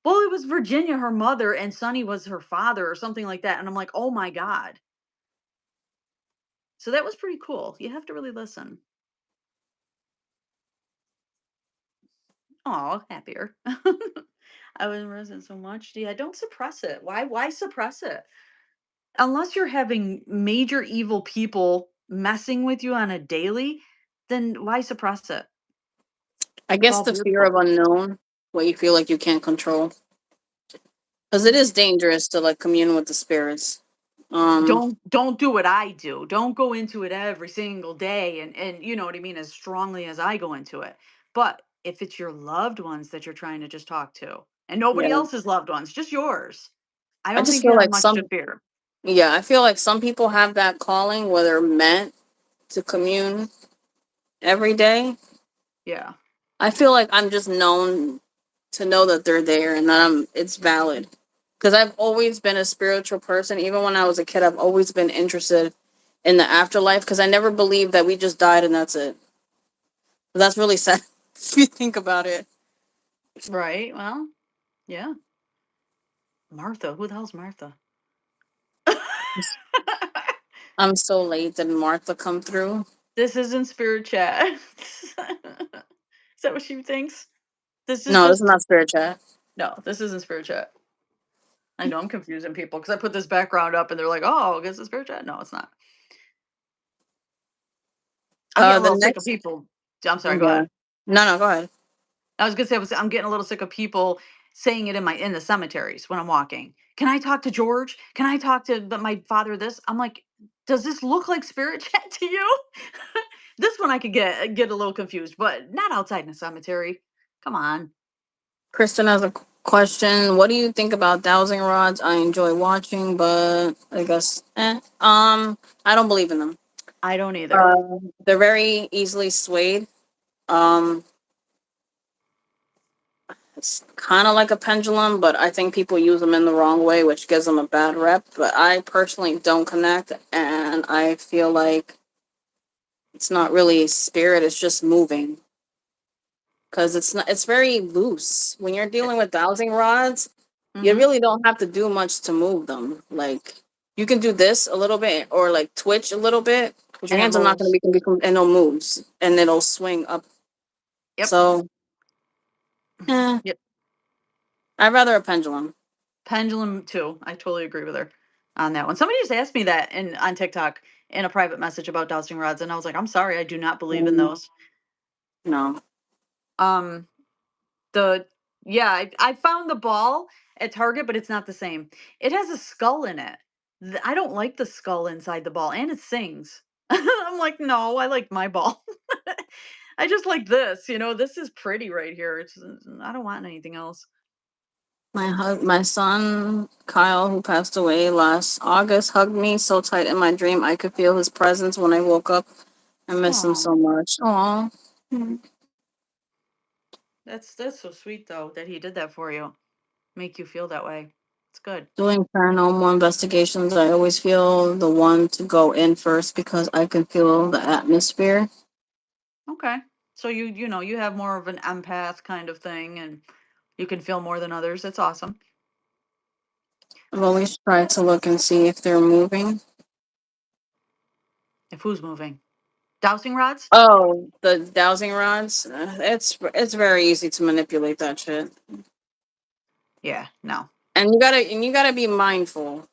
well, it was Virginia, her mother, and Sunny was her father or something like that. And I'm like, oh my God. So that was pretty cool. You have to really listen. Oh, happier. I was missing so much. Yeah, don't suppress it. Why suppress it? Unless you're having major evil people messing with you on a daily, then why suppress it? I It's guess all the fear beautiful. of unknown, what you feel like you can't control. Because it is dangerous to like commune with the spirits. Um, Don't do what I do. Don't go into it every single day and you know what I mean as strongly as I go into it. But if it's your loved ones that you're trying to just talk to and nobody yeah. else's loved ones, just yours. I I don't just think you feel have like much to fear. I feel like some people have that calling where they're meant to commune every day. Yeah. I feel like I'm just known to know that they're there and that it's valid. Because I've always been a spiritual person. Even when I was a kid, I've always been interested in the afterlife because I never believed that we just died and that's it. But that's really sad if you think about it. Right. Well, yeah. Martha. Who the hell's Martha? I'm so late. Did Martha come through? This isn't spirit chat. Is that what she thinks? This is No, this is just not spirit chat. no, this isn't spirit chat. I know I'm confusing people because I put this background up and they're like, oh, I guess it's spirit chat. No, it's not. I'm getting a The little sick of next, people. I'm sorry, go yeah. ahead. No, no, go ahead. I was gonna say I'm getting a little sick of people saying it in the cemeteries when I'm walking. Can I talk to George? Can I talk to my father this? I'm like, does this look like spirit chat to you? This one I could get a little confused, but not outside in a cemetery. Come on. Kristen has a question. What do you think about dowsing rods? I enjoy watching, but I guess, I don't believe in them. I don't either. They're very easily swayed. Um, it's kind of like a pendulum, but I think people use them in the wrong way, which gives them a bad rep. But I personally don't connect, and I feel like it's not really spirit; it's just moving because it's not. It's very loose when you're dealing with dowsing rods. You Mm-hmm. really don't have to do much to move them. Like you can do this a little bit or like twitch a little bit, but your And it hands are not going to moves. become and it'll moves and it'll swing up. Yep. So, eh, Yep. I'd rather a pendulum. Pendulum too. I totally agree with her on that one. Somebody just asked me that in on TikTok in a private message about dowsing rods, and I was like, I'm sorry, I do not believe in Mm, those. no, Um, the yeah, I found the ball at Target, but it's not the same. It has a skull in it. I don't like the skull inside the ball, and it sings. I'm like, no, I like my ball. I just like this, this is pretty right here. I don't want anything else. My son Kyle, who passed away last August, hugged me so tight in my dream I could feel his presence when I woke up. I miss him Oh, so much. Aw. that's so sweet though that he did that for you. Make you feel that way. It's good. Doing paranormal investigations, I always feel the one to go in first because I can feel the atmosphere. Okay. So you have more of an empath kind of thing and you can feel more than others. That's awesome. I've always tried to look and see if they're moving. If who's moving? Dowsing rods? Oh, the dowsing rods. It's very easy to manipulate that shit. Yeah, no. And you gotta be mindful.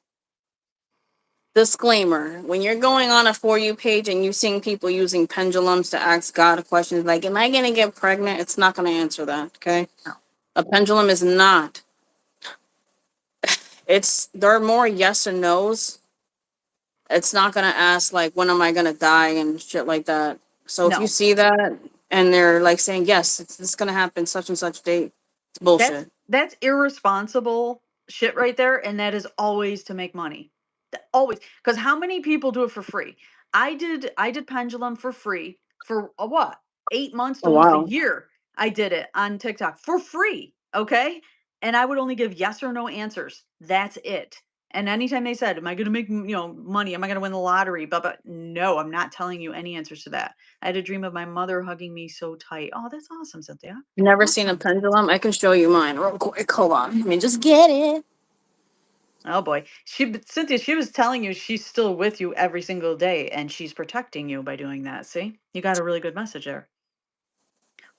Disclaimer: when you're going on a For You page and you're seeing people using pendulums to ask God questions like, "Am I gonna get pregnant?" It's not gonna answer that. Okay, No. a pendulum is not. It's there are more yes and nos. It's not gonna ask like, "When am I gonna die?" and shit like that. So if you No. see that and they're like saying, "Yes, it's gonna happen such and such date," it's That's bullshit. that's irresponsible shit right there, and that is always to make money. Always, because how many people do it for free? I did pendulum for free for a what? 8 months to Oh almost a wow. year. I did it on TikTok for free. Okay. And I would only give yes or no answers. That's it. And anytime they said, "Am I going to make money? Am I going to win the lottery?" But no, I'm not telling you any answers to that. I had a dream of my mother hugging me so tight. Oh, that's awesome, Cynthia. Never seen a Awesome. pendulum. I can show you mine real quick. Hold on. Let me just get it. Oh boy. Cynthia, she was telling you she's still with you every single day and she's protecting you by doing that. See? You got a really good message there.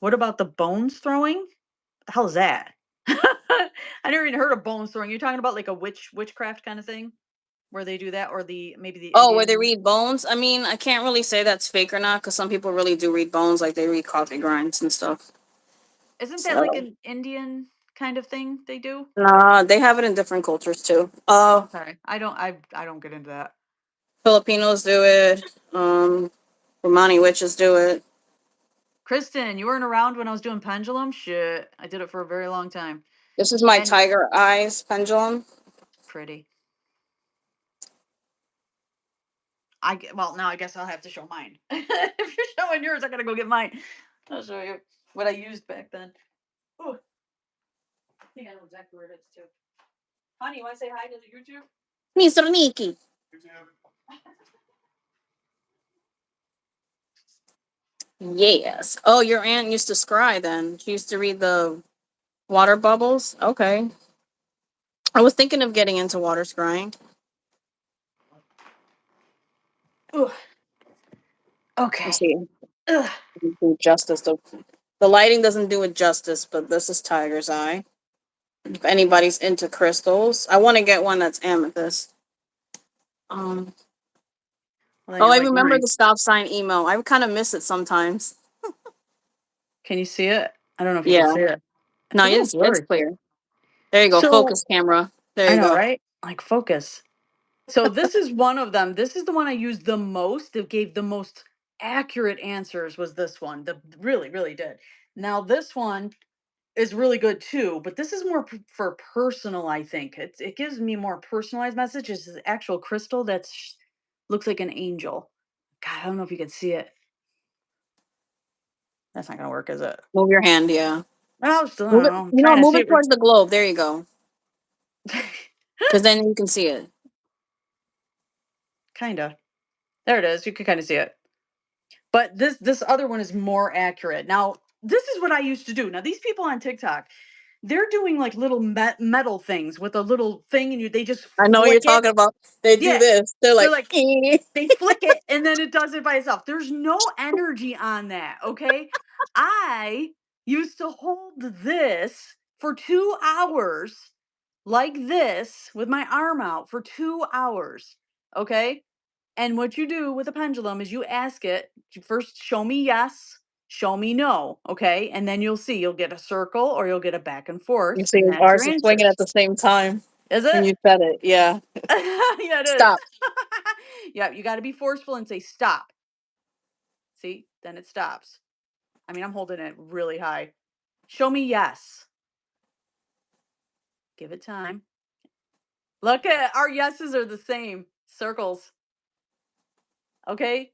What about the bones throwing? The hell is that? I never even heard of bones throwing. You're talking about like a witchcraft kind of thing where they do that, or the maybe the Oh, where they Indian. read bones? I mean, I can't really say that's fake or not because some people really do read bones, like they read coffee grinds and stuff. Isn't that like So, an Indian kind of thing they do? nah, they have it in different cultures too. Okay. I don't get into that. Filipinos do it. Romani witches do it. Kristen, you weren't around when I was doing pendulum? Shit. I did it for a very long time. This is my And tiger eyes pendulum. pretty. Well, now I guess I'll have to show mine. If you're showing yours, I gotta go get mine. I'll show you what I used back then. Ooh, I think I know exactly where it is too. Honey, you want to say hi to the YouTube? Mr. Nikki. Yes. Oh, your aunt used to scry then. She used to read the water bubbles. Okay. I was thinking of getting into water scrying. Ooh, Let's okay. see. Ugh. Do justice. The lighting doesn't do it justice, but this is tiger's eye. If anybody's into crystals, I want to get one that's amethyst. Um. Well, then Oh, you I like remember mine. the stop sign emo. I kind of miss it sometimes. Can you see it? I don't know if you can Yeah. see it. It's No, a little it's blurry. clear. There you go. So Focus camera. There I you know, go. right? Like focus. So this is one of them. This is the one I used the most. That gave the most accurate answers. Was this one? The really, really did. Now this one is really good too, but this is more for personal. I think it gives me more personalized messages. It's an actual crystal that's looks like an angel. God, I don't know if you can see it. That's not gonna work, is it? Move your hand. Yeah. Oh, still, I Move don't it. know. I'm You know, trying to move see it it. towards the globe. There you go. Because then you can see it. Kinda. There it is. You can kind of see it. But this other one is more accurate. Now, this is what I used to do. Now, these people on TikTok, they're doing like little metal things with a little thing, and they just I know what you're flick it. talking about. They do Yeah, this. They're they're like, like they flick it, and then it does it by itself. There's no energy on that. Okay, I used to hold this for 2 hours, like this, with my arm out for 2 hours. Okay, and what you do with a pendulum is you ask it to first show me yes, show me no, okay? And then you'll see you'll get a circle or you'll get a back and you forth, see and that's your ours is swinging at answers. the same time Is when it? you said it. Yeah. Yeah, it is. Stop. Yeah, you got to be forceful and say stop. See? Then it stops. I mean, I'm holding it really high. Show me yes. Give it time. Look at our yeses are the same circles. Okay.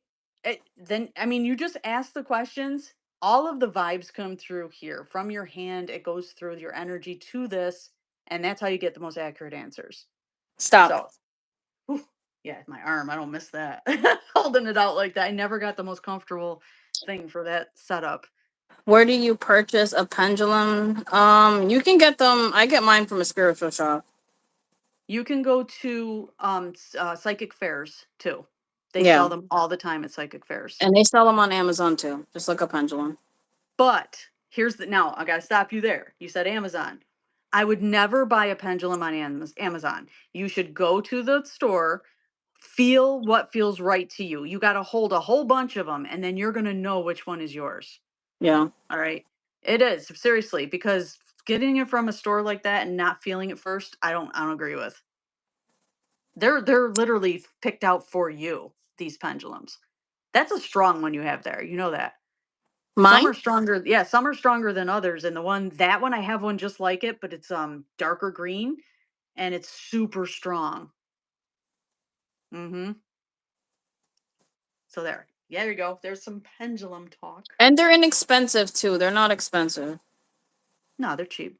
Then, I mean, you just ask the questions. All of the vibes come through here from your hand. It goes through your energy to this. And that's how you get the most accurate answers. Stop. So, whew, yeah, my arm, I don't miss that. Holding it out like that. I never got the most comfortable thing for that setup. Where do you purchase a pendulum? You can get them. I get mine from a spiritual shop. You can go to psychic fairs too. They sell Yeah, them all the time at psychic fairs. and they sell them on Amazon too. Just look up pendulum. But here's the now I got to stop you there. You said Amazon. I would never buy a pendulum on Amazon. You should go to the store, feel what feels right to you. You got to hold a whole bunch of them and then you're going to know which one is yours. Yeah, All right. It is seriously because getting it from a store like that and not feeling it first, I don't agree with. They're literally picked out for you, these pendulums. That's a strong one you have there. You know that. Some mine. are stronger, yeah, some are stronger than others, and that one I have one just like it, but it's, darker green, and it's super strong. Mhm. So there. Yeah, there you go. There's some pendulum talk. And they're inexpensive too. They're not expensive. No, they're cheap.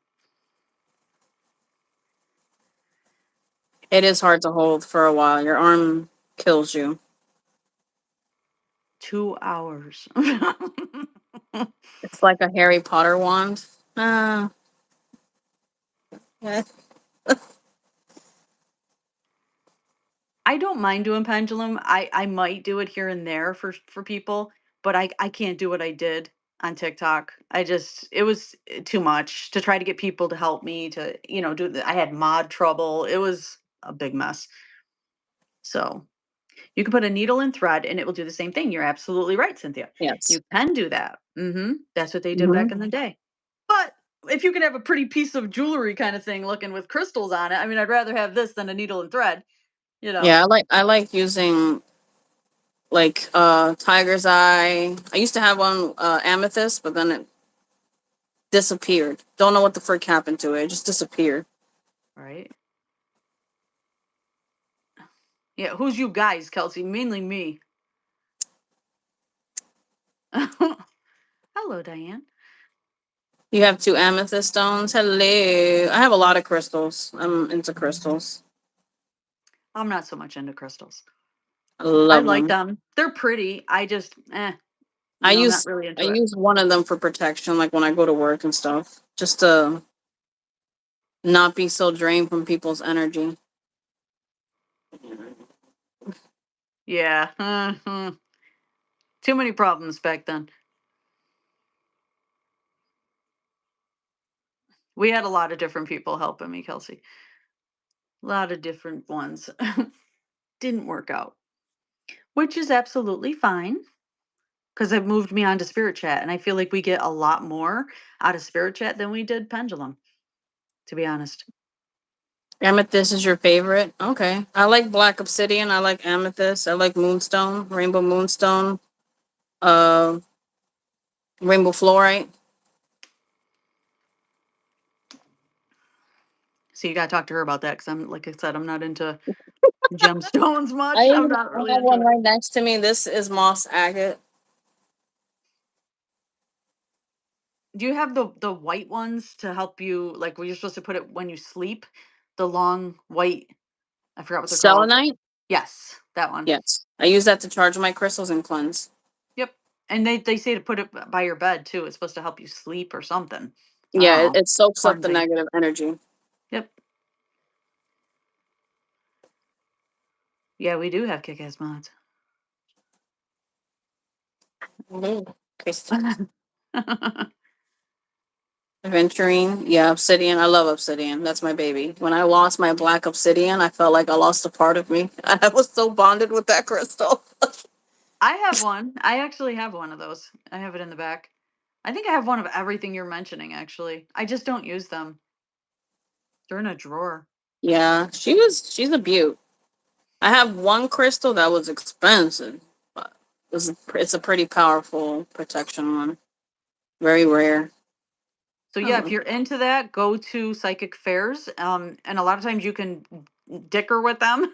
It is hard to hold for a while. Your arm kills you. 2 hours. It's like a Harry Potter wand. Uh, eh. I don't mind doing pendulum. I might do it here and there for people, but I can't do what I did on TikTok. I just it was too much to try to get people to help me to, do I had mod trouble. It was a big mess. So, you can put a needle and thread and it will do the same thing. You're absolutely right, Cynthia. Yes. You can do that. That's what they did Hmm. back in the day. But if you can have a pretty piece of jewelry kind of thing looking with crystals on it, I mean, I'd rather have this than a needle and thread, you know. Yeah, I like using like tiger's eye. I used to have one amethyst, but then it disappeared. Don't know what the frick happened to it. It just disappeared. Right? Yeah, who's you guys, Kelsey? Mainly me. Hello, Diane. You have two amethyst stones. Hello. I have a lot of crystals. I'm into crystals. I'm not so much into crystals. I I love like them. them. They're pretty. I just, I not use really I into it. use one of them for protection, like when I go to work and stuff, just to not be so drained from people's energy. Yeah. Too many problems back then. We had a lot of different people helping me, Kelsey. A lot of different ones. Didn't work out, which is absolutely fine because it moved me on to Spirit Chat. And I feel like we get a lot more out of Spirit Chat than we did Pendulum, to be honest. Amethyst is your favorite? Okay. I like black obsidian. I like amethyst. I like moonstone, rainbow moonstone, uh, rainbow fluorite. So you got to talk to her about that because like I said, I'm not into gemstones I much. I'm even not really have into one it. right next to me. This is moss agate. Do you have the white ones to help you? Like, were you supposed to put it when you sleep? The long white, I forgot what they're called. Selenite? Yes, that one. Yes. I use that to charge my crystals and cleanse. Yep. And they say to put it by your bed too. It's supposed to help you sleep or something. I Yeah, don't it, know. it soaks up the Cleansing. negative energy. Yep. Yeah, we do have kick-ass mods. Mhm. Crystals. Aventurine, yeah, obsidian. I love obsidian. That's my baby. When I lost my black obsidian, I felt like I lost a part of me. I was so bonded with that crystal. I have one. I actually have one of those. I have it in the back. I think I have one of everything you're mentioning, actually. I just don't use them. They're in a drawer. Yeah, she's a beaut. I have one crystal that was expensive, but it's a pretty powerful protection one. Very rare. So yeah, if Oh. you're into that, go to psychic fairs. And a lot of times you can dicker with them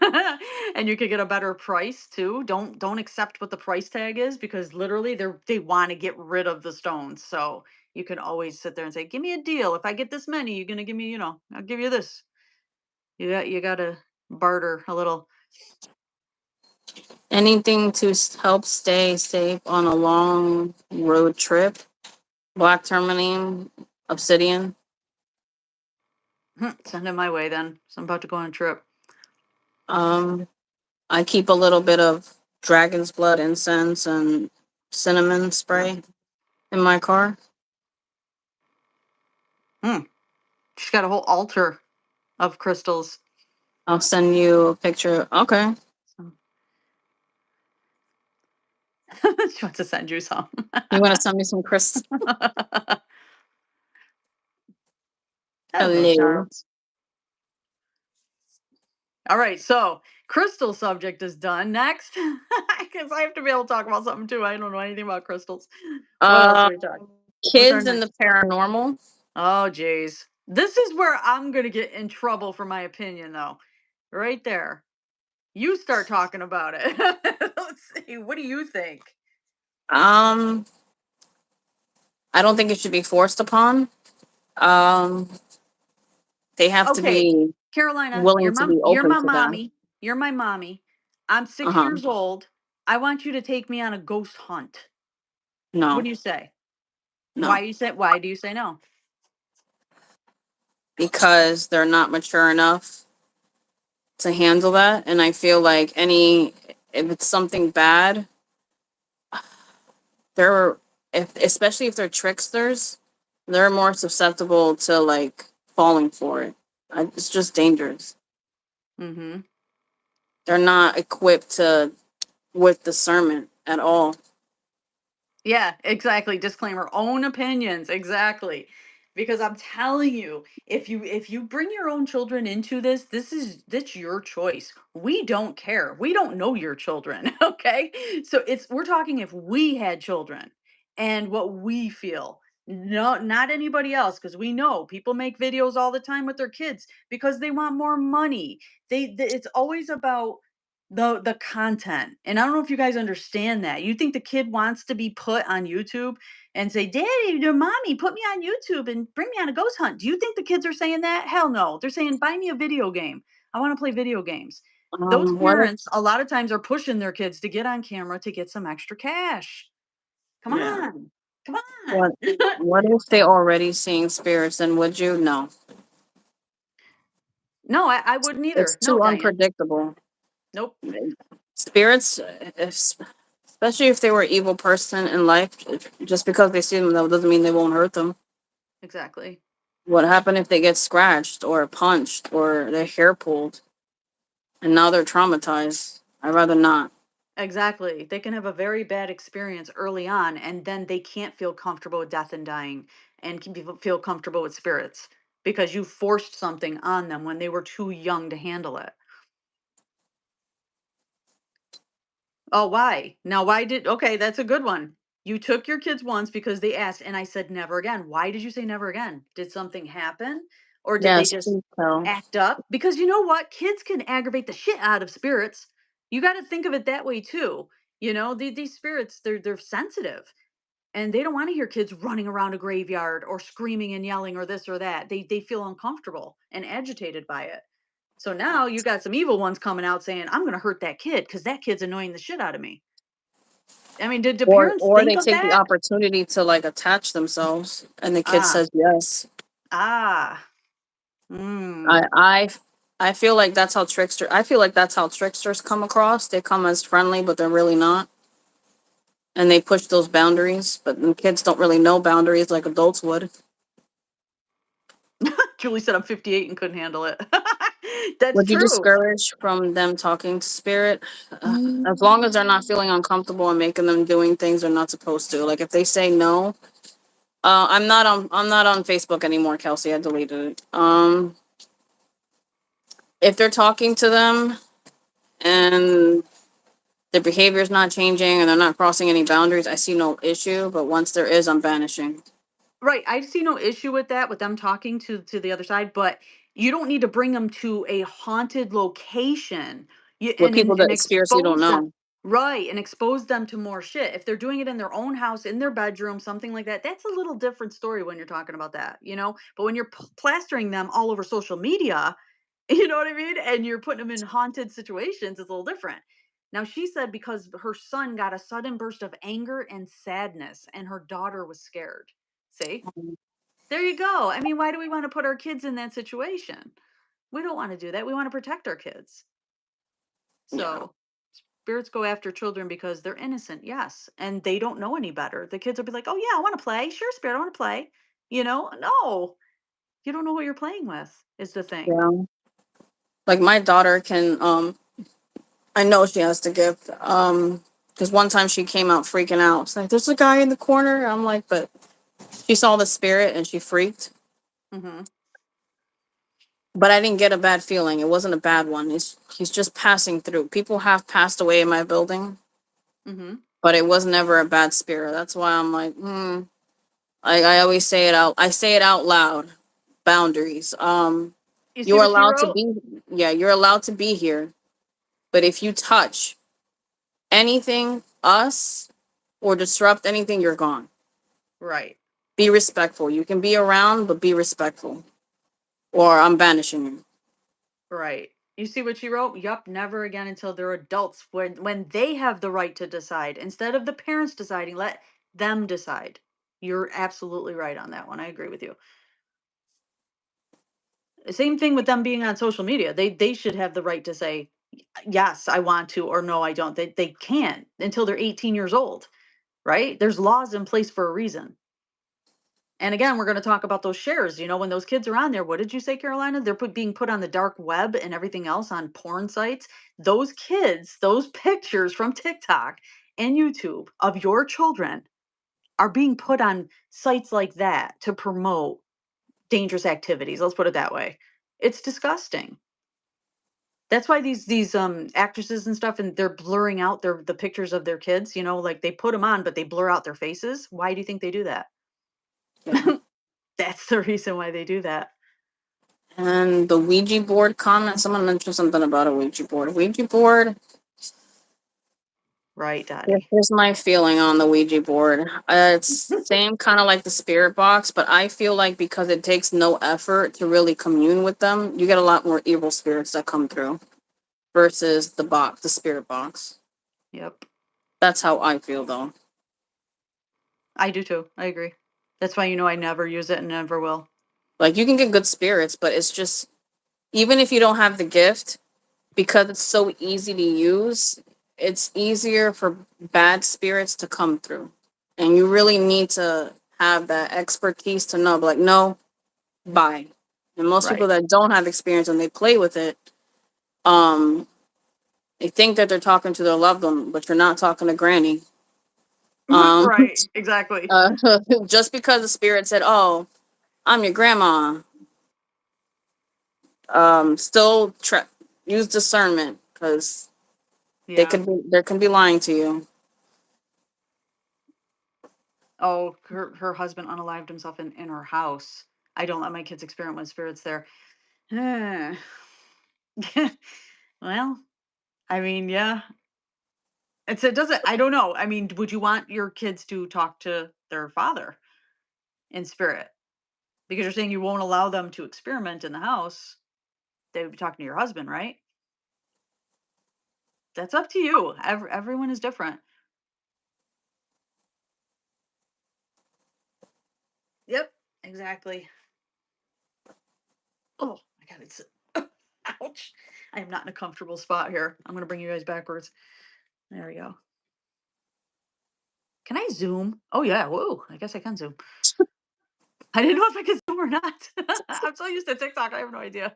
and you could get a better price too. Don't accept what the price tag is because literally they want to get rid of the stones. So you can always sit there and say, give me a deal. If I get this many, you're gonna give me, I'll give you this. You gotta barter a little. Anything to help stay safe on a long road trip. Black tourmaline, obsidian. Send it my way then. So I'm about to go on a trip. Um, I keep a little bit of dragon's blood incense and cinnamon spray in my car. Hmm. She's got a whole altar of crystals. I'll send you a picture. Okay. So she wants to send you some. You want to send me some crystals? Hello, Hello. Charles. All right, so crystal subject is done. Next, because I have to be able to talk about something too. I don't know anything about crystals. What else are Um, we talking? What's our kids and the next? paranormal. Oh, geez. This is where I'm going to get in trouble for my opinion, though. Right there. You start talking about it. Let's see. What do you think? Um, I don't think it should be forced upon. Um, they have to Okay, be Carolina, willing to be you're open my to that. mommy. You're my mommy. I'm Uh 6 huh. years old. I want you to take me on a ghost hunt. What No, do you say? no, Why do you say no? because they're not mature enough to handle that. And I feel like if it's something bad, they're, if especially if they're tricksters, they're more susceptible to like falling for it. It's just dangerous. Mhm. They're not equipped to with discernment at all. Yeah, exactly. Disclaimer, own opinions, exactly. Because I'm telling you, if you bring your own children into this, that's your choice. We don't care. We don't know your children, okay? So we're talking if we had children and what we feel. No, not anybody else because we know people make videos all the time with their kids because they want more money. It's always about the content. And I don't know if you guys understand that. You think the kid wants to be put on YouTube and say, "Daddy, your mommy, put me on YouTube and bring me on a ghost hunt." Do you think the kids are saying that? Hell no. They're saying, "Buy me a video game. I want to play video games." Those What if? parents a lot of times are pushing their kids to get on camera to get some extra cash. Come Yeah. on. Come What? on. What if they already seeing spirits? And would you? No. No, I wouldn't It's either. No, too Diane. unpredictable. Nope. Spirits, especially if they were an evil person in life, just because they see them though doesn't mean they won't hurt them. Exactly. What happened if they get scratched or punched or their hair pulled and now they're traumatized? I'd rather not. Exactly. They can have a very bad experience early on, and then they can't feel comfortable with death and dying and feel comfortable with spirits because you forced something on them when they were too young to handle it. Oh, why? Now, okay, that's a good one. You took your kids once because they asked, and I said never again. Why did you say never again? Did something happen? Or did they Yes, just please tell. act up? Because you know what? Kids can aggravate the shit out of spirits. You got to think of it that way too. These spirits, they're sensitive and they don't want to hear kids running around a graveyard or screaming and yelling or this or that. They feel uncomfortable and agitated by it. So now you got some evil ones coming out saying, "I'm going to hurt that kid because that kid's annoying the shit out of me." I mean, did parents Or think they of take the that? opportunity to like attach themselves and the kid Ah, says yes. ah, I mm. I I feel like that's how tricksters come across. They come as friendly, but they're really not. And they push those boundaries, but the kids don't really know boundaries like adults would. Julie said I'm 58 and couldn't handle it. That's Would you true. discourage from them talking to spirit? As long as they're not Mm. feeling uncomfortable and making them doing things they're not supposed to. Like if they say no, I'm not on Facebook anymore, Kelsey. I deleted it. If they're talking to them and their behavior is not changing and they're not crossing any boundaries, I see no issue. But once there is, I'm banishing. Right, I see no issue with that, with them talking to the other side, but you don't need to bring them to a haunted location, you with people and that spirits you don't expose them. know. Right, and expose them to more shit. If they're doing it in their own house, in their bedroom, something like that, that's a little different story when you're talking about that, you know? But when you're plastering them all over social media, you know what I mean? And you're putting them in haunted situations, it's a little different. Now, she said because her son got a sudden burst of anger and sadness, and her daughter was scared. See? There you go. I mean, why do we want to put our kids in that situation? We don't want to do that. We want to protect our kids. Yeah, So, spirits go after children because they're innocent, yes, and they don't know any better. The kids will be like, "Oh yeah, I want to play. Sure, spirit, I want to play." You know? No. You don't know what you're playing with is the thing. yeah. Like my daughter can, I know she has the gift. Because one time she came out freaking out. It's like, there's a guy in the corner. I'm like, but she saw the spirit and she freaked. Mhm. But I didn't get a bad feeling. It wasn't a bad one. He's just passing through. People have passed away in my building, Mhm. but it was never a bad spirit. That's why I'm like, I always say it out. I say it out loud. Boundaries. You see You are what she allowed to wrote? be. Yeah, you're allowed to be here. But if you touch anything, us, or disrupt anything, you're gone. Right. Be respectful. You can be around, but be respectful, or I'm banishing you. Right. You see what she wrote? Yup, never again until they're adults when they have the right to decide. Instead of the parents deciding, let them decide. You're absolutely right on that one. I agree with you. Same thing with them being on social media. They should have the right to say, yes, I want to, or no, I don't. They can't until they're 18 years old, right? There's laws in place for a reason. And again, we're going to talk about those shares. You know, when those kids are on there, what did you say, Carolina? They're being put on the dark web and everything else on porn sites. Those kids, those pictures from TikTok and YouTube of your children are being put on sites like that to promote dangerous activities. Let's put it that way. It's disgusting. That's why these actresses and stuff, and they're blurring out the pictures of their kids. You know, like they put them on, but they blur out their faces. Why do you think they do that? Yeah. That's the reason why they do that. And the Ouija board comment. Someone mentioned something about a Ouija board. Ouija board. Right, Daddy. Here's my feeling on the Ouija board. It's same kind of like the spirit box, but I feel like because it takes no effort to really commune with them, you get a lot more evil spirits that come through versus the box, the spirit box. Yep. That's how I feel though. I do too. I agree. That's why I never use it and never will. Like you can get good spirits, but it's just even if you don't have the gift, because it's so easy to use, it's easier for bad spirits to come through. And you really need to have that expertise to know, like, no, bye. And most people Right. that don't have experience and they play with it, um, they think that they're talking to their loved one, but you're not talking to granny. Um, Right. Exactly. uh, just because the spirit said, "Oh, I'm your grandma," still use discernment because Yeah. they can be lying to you. Oh, her husband unalived himself in her house. I don't let my kids experiment with spirits there. Well, I mean, yeah. It doesn't, I don't know. I mean, would you want your kids to talk to their father in spirit? Because you're saying you won't allow them to experiment in the house. They would be talking to your husband, right? That's up to you. Everyone is different. Yep, exactly. Oh my god, it's ouch. I am not in a comfortable spot here. I'm gonna bring you guys backwards. There we go. Can I zoom? Oh yeah, whoa. I guess I can zoom. I didn't know if I could zoom or not. I'm so used to TikTok, I have no idea.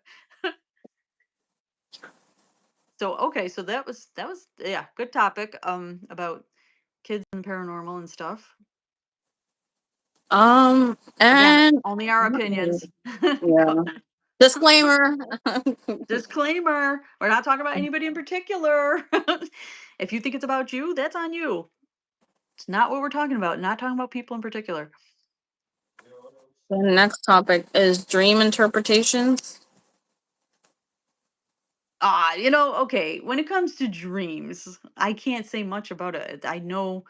So okay, so that was yeah, good topic. About kids and paranormal and stuff. Again, And only our opinions. yeah, disclaimer. Disclaimer, we're not talking about anybody in particular. If you think it's about you, that's on you. It's not what we're talking about. Not talking about people in particular. The next topic is dream interpretations. Okay, when it comes to dreams, I can't say much about it. I know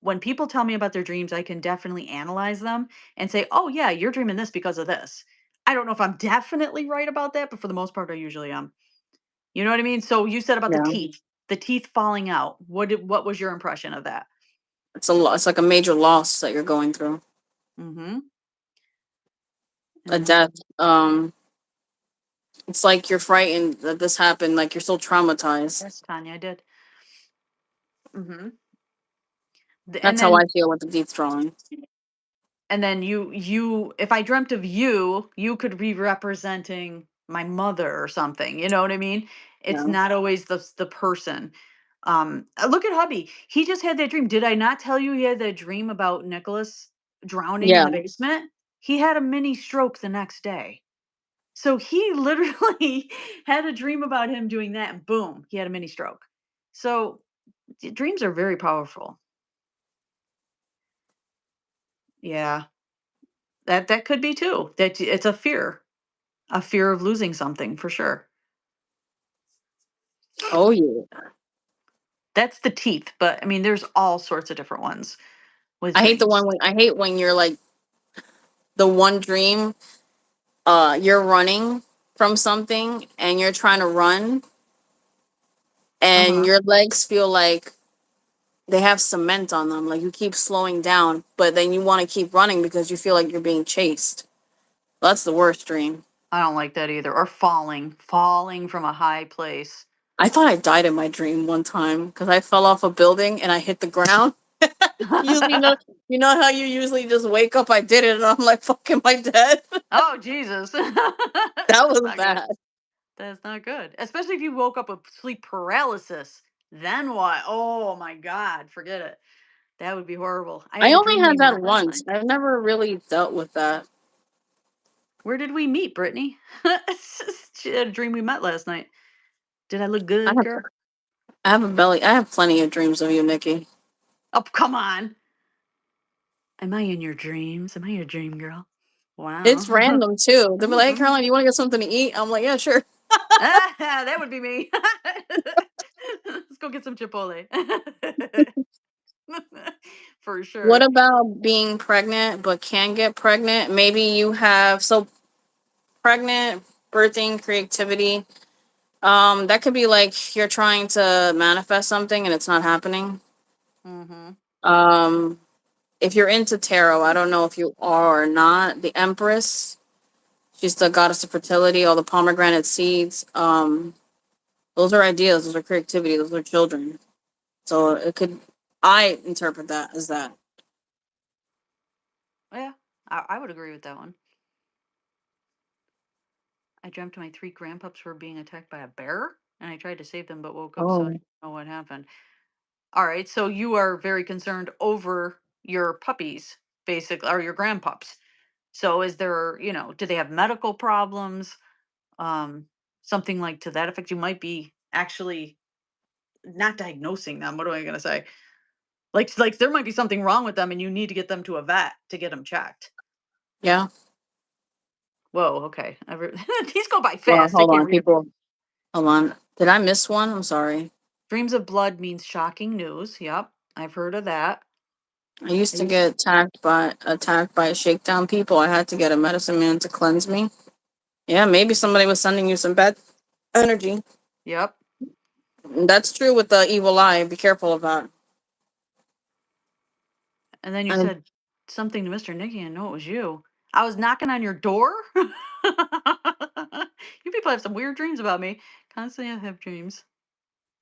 when people tell me about their dreams, I can definitely analyze them and say, "Oh yeah, you're dreaming this because of this." I don't know if I'm definitely right about that, but for the most part, I usually am. You know what I mean? So you said about Yeah, the teeth falling out. What was your impression of that? it's a lot. It's like a major loss that you're going through, Mm-hmm. a And death. It's like you're frightened that this happened. Like you're still traumatized. yes, Tanya, I did. Mm-hmm. And That's how I then feel with the deep drawing. you if I dreamt of you, you could be representing my mother or something. You know what I mean? It's Yeah, not always the person. Look at hubby. He just had that dream. Did I not tell you he had that dream about Nicholas drowning in yeah. the basement? He had a mini stroke the next day. So he literally had a dream about him doing that and boom, he had a mini stroke. So dreams are very powerful. Yeah. That could be too. That it's a fear of losing something for sure. Oh yeah. That's the teeth, but I mean, there's all sorts of different ones with I hate the dreams. one when I hate when you're like the one dream. You're running from something and you're trying to run, Uh and huh. your legs feel like they have cement on them. Like you keep slowing down, but then you want to keep running because you feel like you're being chased. That's the worst dream. I don't like that either. Or falling from a high place. I thought I died in my dream one time because I fell off a building and I hit the ground. Usually, you know how you usually just wake up. I did it, and I'm like, "Fuck, am I dead?" Oh Jesus, That that's was not good. bad. That's not good. Especially if you woke up with sleep paralysis. Then what? Oh my God, forget it. That would be horrible. I I had a only dream we had that met last once. night. I've never really dealt with that. Where did we meet, Brittany? She had a dream we met last night. Did I look I good, have, girl? I have a belly. I have plenty of dreams of you, Nikki. Oh, come on. Am I in your dreams? Am I your dream girl? It's Wow. random too. They'll be like, "Hey, Caroline, you want to get something to eat?" I'm like, "Yeah, sure." That would be me. Let's go get some Chipotle. For What sure. about being pregnant but can't get pregnant? Maybe you have pregnant, birthing, creativity. That could be like you're trying to manifest something and it's not happening. Hmm. Um, if you're into tarot, I don't know if you are or not. The Empress, she's the goddess of fertility, all the pomegranate seeds. Those are ideas, those are creativity, those are children. So it could, I interpret that as that. Yeah, I would agree with that one. I dreamt my three grandpups were being attacked by a bear, and I tried to save them, but woke up, so I Oh, don't know what happened. All right, so you are very concerned over your puppies, basically, or your grandpups. So is there, do they have medical problems? Um, Something like to that effect. You might be actually not diagnosing them. What am I gonna say? Like there might be something wrong with them, and you need to get them to a vet to get them checked. yeah. Whoa, okay. These go by Well, fast. I hold can't on, read them. people. Hold on. Did I miss one? I'm sorry. Dreams of blood means shocking news. Yep, I've heard of that. I used I to used get attacked by shakedown people. I had to get a medicine man to cleanse me. Yeah, maybe somebody was sending you some bad energy. Yep. That's true with the evil eye. Be careful of that. And then you And said something to Mr. Nicky, and know it was you. I was knocking on your door. You people have some weird dreams about me. Constantly, I have dreams.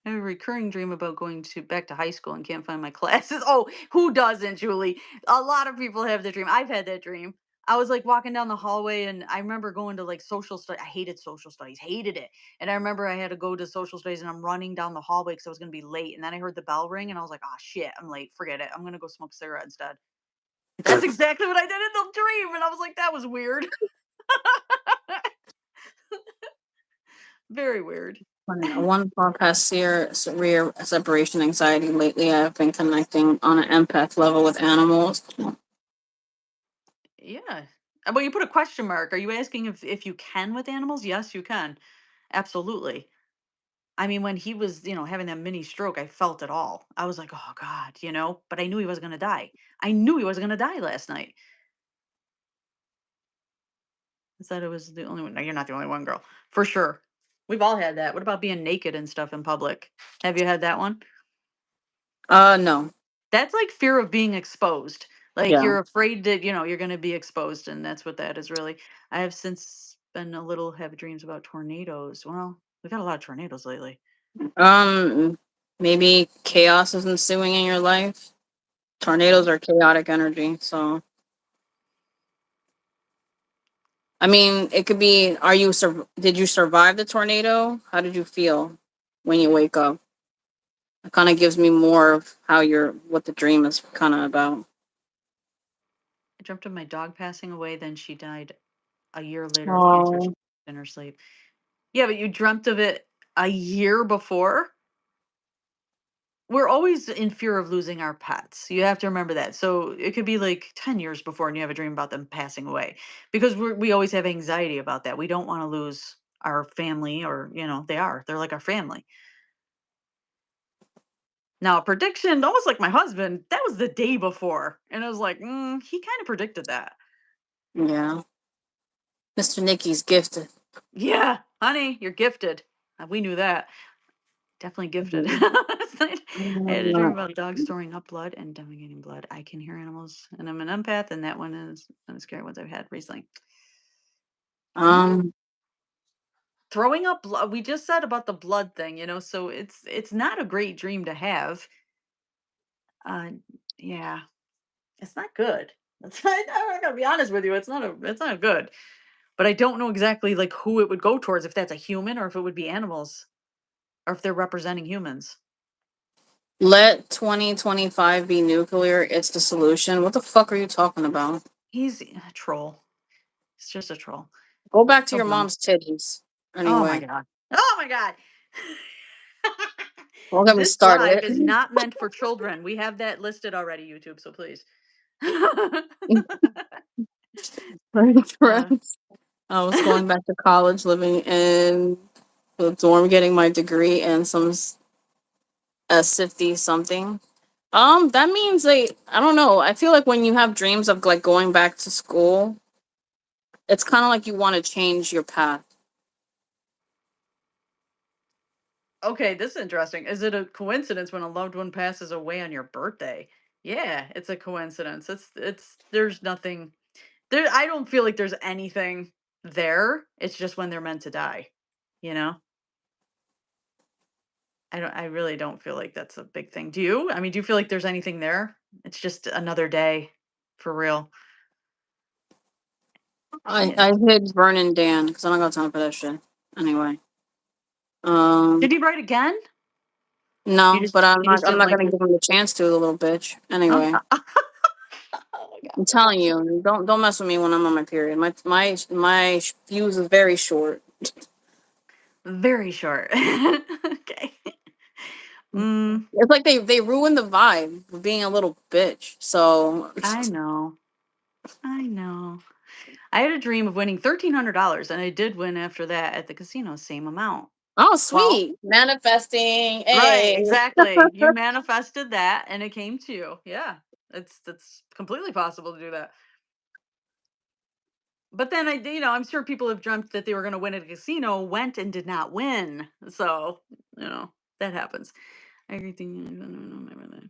I have a recurring dream about going to back to high school and can't find my classes. Oh, who doesn't, Julie? A lot of people have that dream. I've had that dream. I was like walking down the hallway and I remember going to like social study. I hated social studies, hated it. And I remember I had to go to social studies and I'm running down the hallway because I was going to be late. And then I heard the bell ring and I was like, oh shit, I'm late. Forget it. I'm going to go smoke a cigarette instead. That's exactly what I did in the dream. And I was like, that was weird. Very weird. one past severe separation anxiety. Lately, I've been connecting on an empath level with animals. Yeah. Well, you put a question mark. Are you asking if you can with animals? Yes, you can. Absolutely. I mean, when he was, having that mini stroke, I felt it all. I was like, "Oh God," but I knew he was gonna die. I knew he was gonna die last night. I said it was the only one. No, you're not the only one, girl. For sure. We've all had that. What about being naked and stuff in public? Have you had that one? No. That's like fear of being exposed. Like Yeah. you're afraid that, you're gonna be exposed, and that's what that is really. I have since been a little have dreams about tornadoes. Well, we've got a lot of tornadoes lately. Um, Maybe chaos is ensuing in your life. Tornadoes What? are chaotic energy, so I mean, it could be. Did you survive the tornado? How did you feel when you wake up? It kind of gives me more of what the dream is kind of about. I dreamt of my dog passing away, then she died a year later of cancer Oh, in her sleep. Yeah, but you dreamt of it a year before? We're always in fear of losing our pets. You have to remember that. So it could be like 10 years before and you have a dream about them passing away because we always have anxiety about that. We don't want to lose our family or, they're like our family. Now, a prediction, almost like my husband, that was the day before. And I was like, he kind of predicted that. yeah. Mr. Nicky's gifted. Yeah, honey, you're gifted. We knew that. Definitely gifted. Mhm. Last night, I had a dream about dogs throwing up blood and defecating blood. I can hear animals, and I'm an empath, and that one is one of the scary ones I've had recently. Yeah, Um, throwing up blood. We just said about the blood thing, so it's not a great dream to have. Uh, yeah, it's not good. I'm gonna be honest with you. It's not good. But I don't know exactly like who it would go towards. If that's a human, or if it would be animals, or if they're representing humans. Let 2025 be nuclear. It's the solution. What the fuck are you talking about? He's a troll. It's just a troll. Go back to So your dumb. mom's titties. Oh my Anyway, god. Oh my god. don't get me This live started. is not meant for children. We have that listed already, YouTube, so please. uh, Friends. I was going back to college, living in the dorm, getting my degree and a SIFTY something. That means like I don't know. I feel like when you have dreams of like going back to school, it's kind of like you want to change your path. okay, this is interesting. Is it a coincidence when a loved one passes away on your birthday? Yeah, it's a coincidence. It's there's nothing there. I don't feel like there's anything there. It's just when they're meant to die, you know? I really don't feel like that's a big thing. Do you? I mean, do you feel like there's anything there? It's just another day for real. I Shit. hid Vernon Dan because I don't got time for that shit. Anyway, Did um, he write again? You no, just but I'm you not. just I'm didn't not like gonna the give him the chance to, the little bitch. oh, Anyway, oh my I'm god. telling you, don't mess with me when I'm on my period. My fuse is very short. Very short. Okay. Mm, It's like they ruined the vibe for being a little bitch. So, I know. I know. I had a dream of winning $1,300 and I did win after that at the casino, same amount. oh Well, sweet, manifesting. right, Hey, exactly. You manifested that and it came to you. Yeah. That's completely possible to do that. But then I'm sure people have dreamt that they were going to win at a casino, went and did not win. So, that happens. Everything.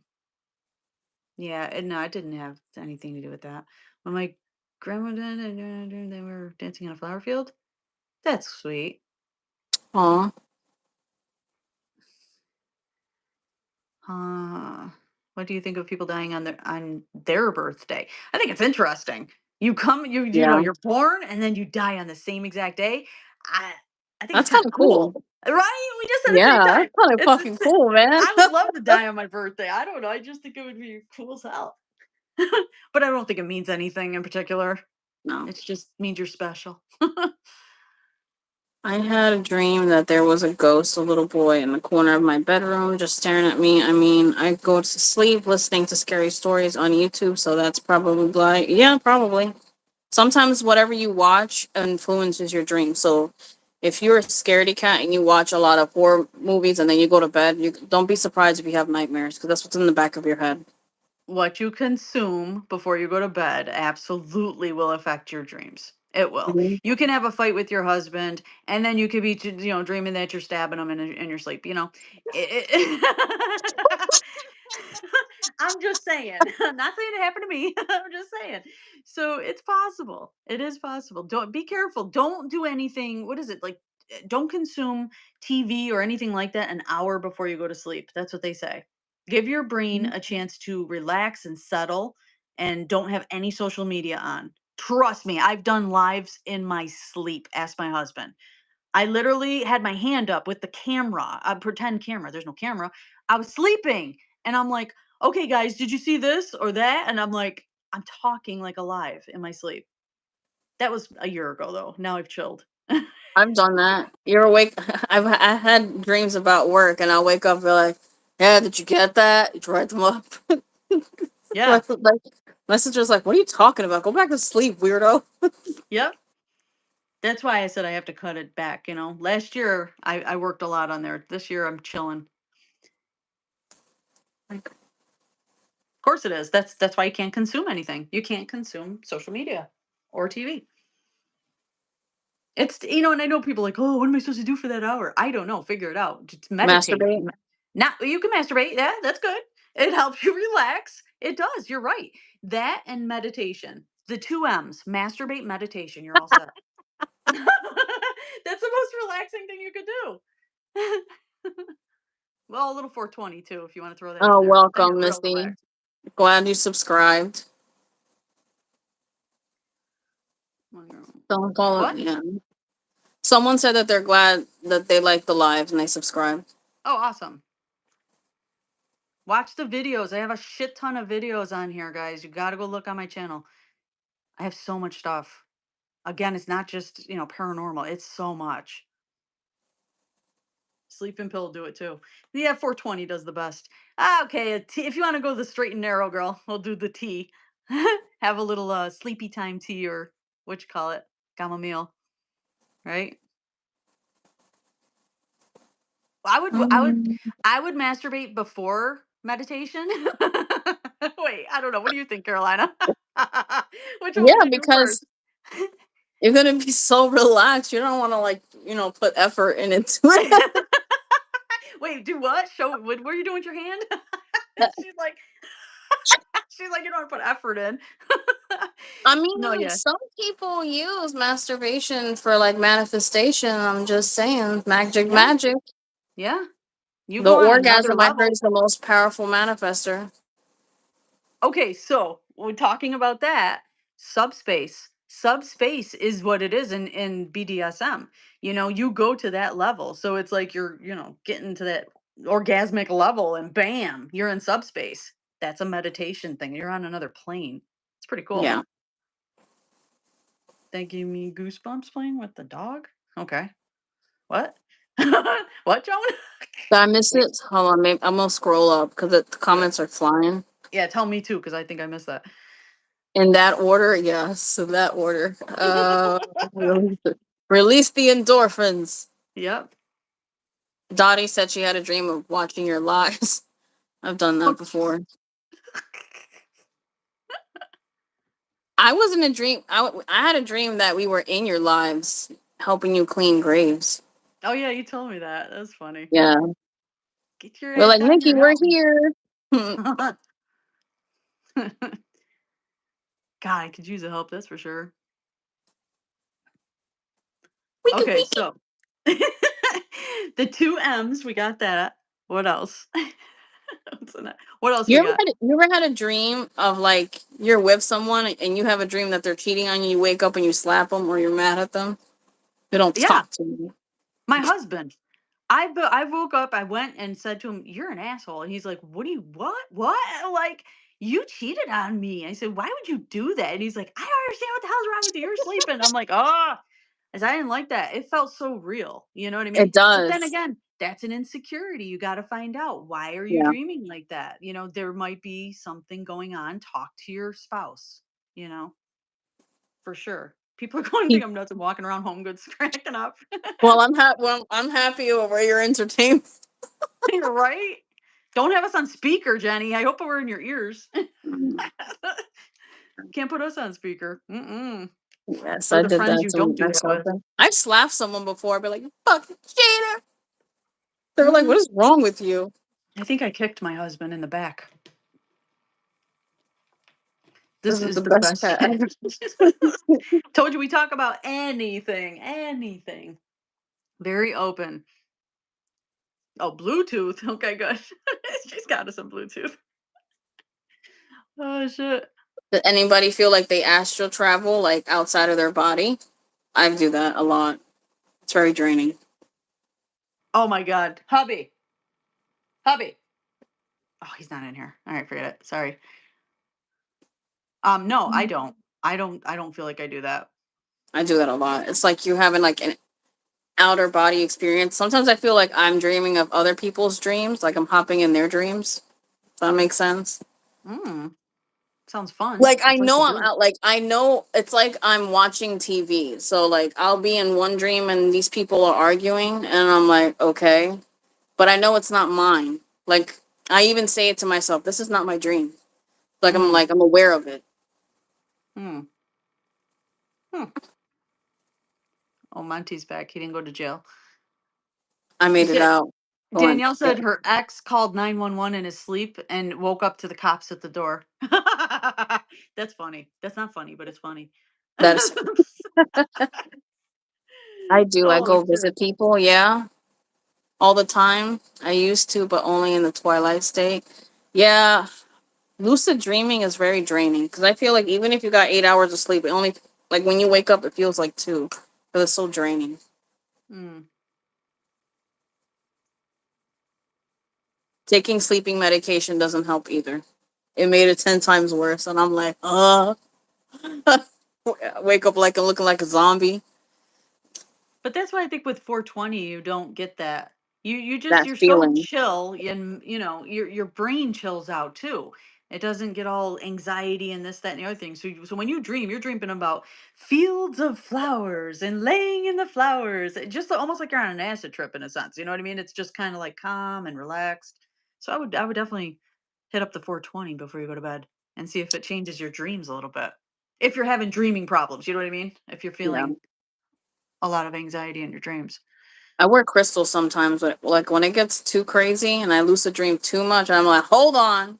Yeah, and no, it didn't have anything to do with that. When my grandma died, they were dancing in a flower field. That's sweet. aw, Uh, what do you think of people dying on their birthday? I think it's interesting. You come, yeah, you're born and then you die on the same exact day. I I think it's that's kind kind of of cool. cool, right? We just said at the same Yeah, time. that's kind of fucking It's cool, man. I would love to die on my birthday. I don't know. I just think it would be cool as hell. But I don't think it means anything in particular. No. It just means you're special. I had a dream that there was a ghost, a little boy in the corner of my bedroom just staring at me. I mean, I go to sleep listening to scary stories on YouTube, so that's probably like, yeah, probably. Sometimes whatever you watch influences your dream. So if you're a scaredy cat and you watch a lot of horror movies and then you go to bed, you don't be surprised if you have nightmares because that's what's in the back of your head. What you consume before you go to bed absolutely will affect your dreams. It will. Mhm. You can have a fight with your husband, and then you could be, dreaming that you're stabbing him in your sleep. I'm just saying. I'm not saying it happened to me. I'm just saying. So it's possible. It is possible. Don't be careful. Don't do anything. What is it like? Don't consume TV or anything like that an hour before you go to sleep. That's what they say. Give your brain Mhm. a chance to relax and settle, and don't have any social media on. Trust me, I've done lives in my sleep. Ask my husband. I literally had my hand up with the camera, a pretend camera. There's no camera. I was sleeping, and I'm like, "Okay, guys, did you see this or that?" And I'm like, I'm talking like alive in my sleep. That was a year ago, though. Now I've chilled. I've done that. You're awake. I had dreams about work, and I'll wake up and be like, "Yeah, did you get that? Did you write them up?" Yeah. like, my sister's like, "What are you talking about? Go back to sleep, weirdo." Yep. That's why I said I have to cut it back. Last year I worked a lot on there. This year I'm chilling. Like, Of course it is. That's why you can't consume anything. You can't consume social media or TV. And I know people like, "Oh, what am I supposed to do for that hour?" I don't know. Figure it out. Just meditate. masturbate. Not you can masturbate. Yeah, that's good. It helps you relax. It does. You're right. That and meditation. The two M's: masturbate, meditation. You're all set. That's the most relaxing thing you could do. Well, a little 420 too, if you want to throw that in Oh, there. Then you're welcome, real Missy. relaxed. Glad you subscribed. Don't follow. What? Yeah. Someone said that they're glad that they like the live and they subscribe. Oh, awesome. Watch the videos. I have a shit ton of videos on here, guys. You got to go look on my channel. I have so much stuff. Again, it's not just, paranormal. It's so much. Sleeping pill do it too. Yeah, 420 does the best. Okay, if you want to go the straight and narrow, girl, we'll do the tea. Have a little sleepy time tea, or what you call it, chamomile, right? I would Um, I would masturbate before meditation. Wait, I don't know. What do you think, Carolina? Which one would yeah, you do because first? you're gonna be so relaxed. You don't want to like put effort in it. Wait, do what? What were you doing with your hand? she's like, she's like, you don't want to put effort in. I No, mean, yeah, some people use masturbation for like manifestation. I'm just saying, magic, yeah, magic. yeah. You The go on another orgasm, I heard, level. is the most powerful manifester. Okay, so we're talking about that subspace. Subspace is what it is in BDSM. You go to that level. So it's like you're, getting to that orgasmic level, and bam, you're in subspace. That's a meditation thing. You're on another plane. It's pretty cool. Yeah. That gave me goosebumps playing with the dog. Okay. What? What, Joan? Did I miss Wait. it? Hold on, maybe I'm gonna scroll up because the Yeah. comments are flying. Yeah, tell me too, because I think I missed that. In that order, yes, in that order. Release release the endorphins. Yep. Dottie said she had a dream of watching your lives. I've done that before. I was in a dream. I had a dream that we were in your lives, helping you clean graves. Oh yeah, you told me that. That's funny. Yeah, Get your we're ass like down Nikki, here, we're help me. here. We God, I could use the help, that's for sure. can, Okay, we can. so the two M's, we got that. What else? What else we got? You ever had a dream of like you're with someone and you have a dream that they're cheating on you? You wake up and you slap them or you're mad at them. They don't Yeah, talk to you. my husband. I woke up, I went and said to him, "You're an asshole." And he's like, "What do you what? Like, you cheated on me." I said, "Why would you do that?" And he's like, "I don't understand what the hell's wrong with you. You're sleeping." I'm like, "Ah." As I didn't like that. It felt so real. You know what I mean? It But then does. again, that's an insecurity. You got to find out, why are you Yeah. dreaming like that? There might be something going on. Talk to your spouse, you know? for sure. People are going to think I'm nuts and walking around home goods cracking up. Well, I'm happy over your entertainment. You're right. Don't have us on speaker, Jenny. I hope we're in your ears. Can't put us on speaker. Mm-mm. Yes, Or I the did friends that you to don't do that myself. with. I've slapped someone before, be like, "You fucking cheater." They were like, Mm, "What is wrong with you?" I think I kicked my husband in the back. This This is is the the best best. cat ever. Told you we talk about anything, anything. Very open. Oh, Bluetooth. Okay, good. She's got us on Bluetooth. Oh shit. Did anybody feel like they astral travel like outside of their body? I do that a lot. It's very draining. Oh my god. Hubby. Hubby. Oh, he's not in here. All right, forget it. Sorry. No, I don't. I don't feel like I do that. I do that a lot. It's like you having like an outer body experience. Sometimes I feel like I'm dreaming of other people's dreams, like I'm hopping in their dreams. Does that make sense? Mm, sounds fun. Like I I'd like to know I'm do it. out. Like I know it's like I'm watching TV. So like I'll be in one dream and these people are arguing, and I'm like, okay, but I know it's not mine. Like I even say it to myself, this is not my dream. Mm, I'm aware of it. mm, hmm. Oh, Monty's back. He didn't go to jail. I made it Da- out. Go on. Danielle Yeah, said her ex called 911 in his sleep and woke up to the cops at the door. That's funny. That's not funny, but it's funny. that is. I do. I Oh go shit. visit people. Yeah, all the time. I used to, but only in the twilight state. Yeah, lucid dreaming is very draining because I feel like even if you got 8 hours of sleep, it only like when you wake up, it feels like two. But it's so draining. Mm. Taking sleeping medication doesn't help either. It made it 10 times worse, and I'm like, wake up like I'm looking like a zombie. But that's why I think with 420 you don't get that. You just That you're so feeling. chill and your brain chills out too. It doesn't get all anxiety and this, that, and the other thing. So when you dream, you're dreaming about fields of flowers and laying in the flowers. Just almost like you're on an acid trip in a sense. You know what I mean? It's just kind of like calm and relaxed. So I would definitely hit up the 420 before you go to bed and see if it changes your dreams a little bit. If you're having dreaming problems, you know what I mean? If you're Yeah. feeling a lot of anxiety in your dreams. I wear crystals sometimes, but like when it gets too crazy and I lucid dream too much, I'm like, hold on.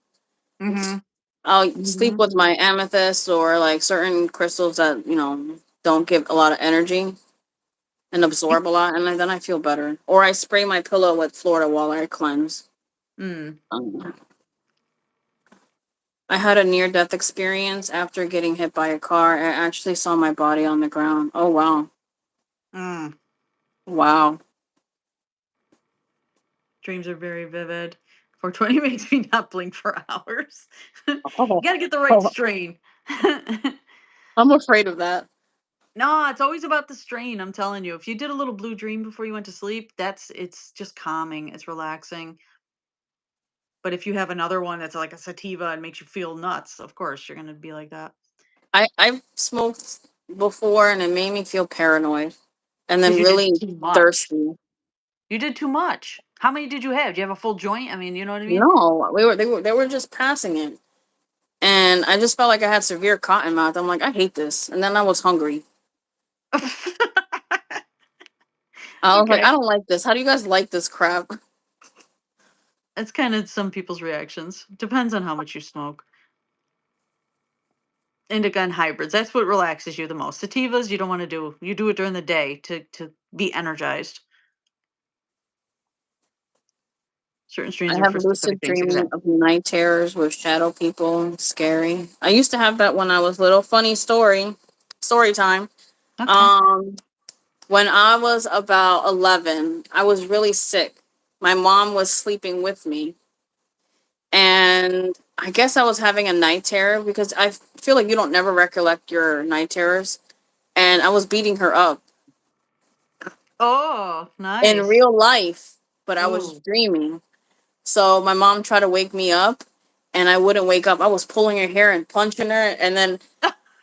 Mhm. I'll sleep Mhm. with my amethyst or like certain crystals that, don't give a lot of energy and You absorb a lot. And then I feel better. Or I spray my pillow with Florida while I cleanse. mm. Um, I had a near death experience after getting hit by a car. I actually saw my body on the ground. Oh, wow. Mm. Wow. Dreams are very vivid. 420 makes me not blink for hours. You Oh, gotta get the right oh, strain. I'm afraid of that. No, it's always about the strain, I'm telling you. If you did a little blue dream before you went to sleep, it's just calming, it's relaxing. But if you have another one that's like a sativa and makes you feel nuts, of course you're gonna be like that. I've smoked before and it made me feel paranoid and then Because you did really too much. thirsty. You did too much. How many did you have? Do you have a full joint? I mean, you know what I mean? No, they were just passing it. And I just felt like I had severe cotton mouth. I'm like, I hate this. And then I was hungry. I was like, I Okay. don't like this. How do you guys like this crap? That's kind of some people's reactions. Depends on how much you smoke. Indica and hybrids. That's what relaxes you the most. Sativas, you don't want to do. You do it during the day to be energized. Certain I strains are have for specific lucid things. dreaming Exactly. of night terrors with shadow people. Scary. I used to have that when I was little. Funny story. Story time. Okay. Um, when I was about 11, I was really sick. My mom was sleeping with me, and I guess I was having a night terror because I feel like you don't never recollect your night terrors. And I was beating her up Oh, in nice. real life, but I was Ooh. dreaming. So my mom tried to wake me up, and I wouldn't wake up. I was pulling her hair and punching her, and then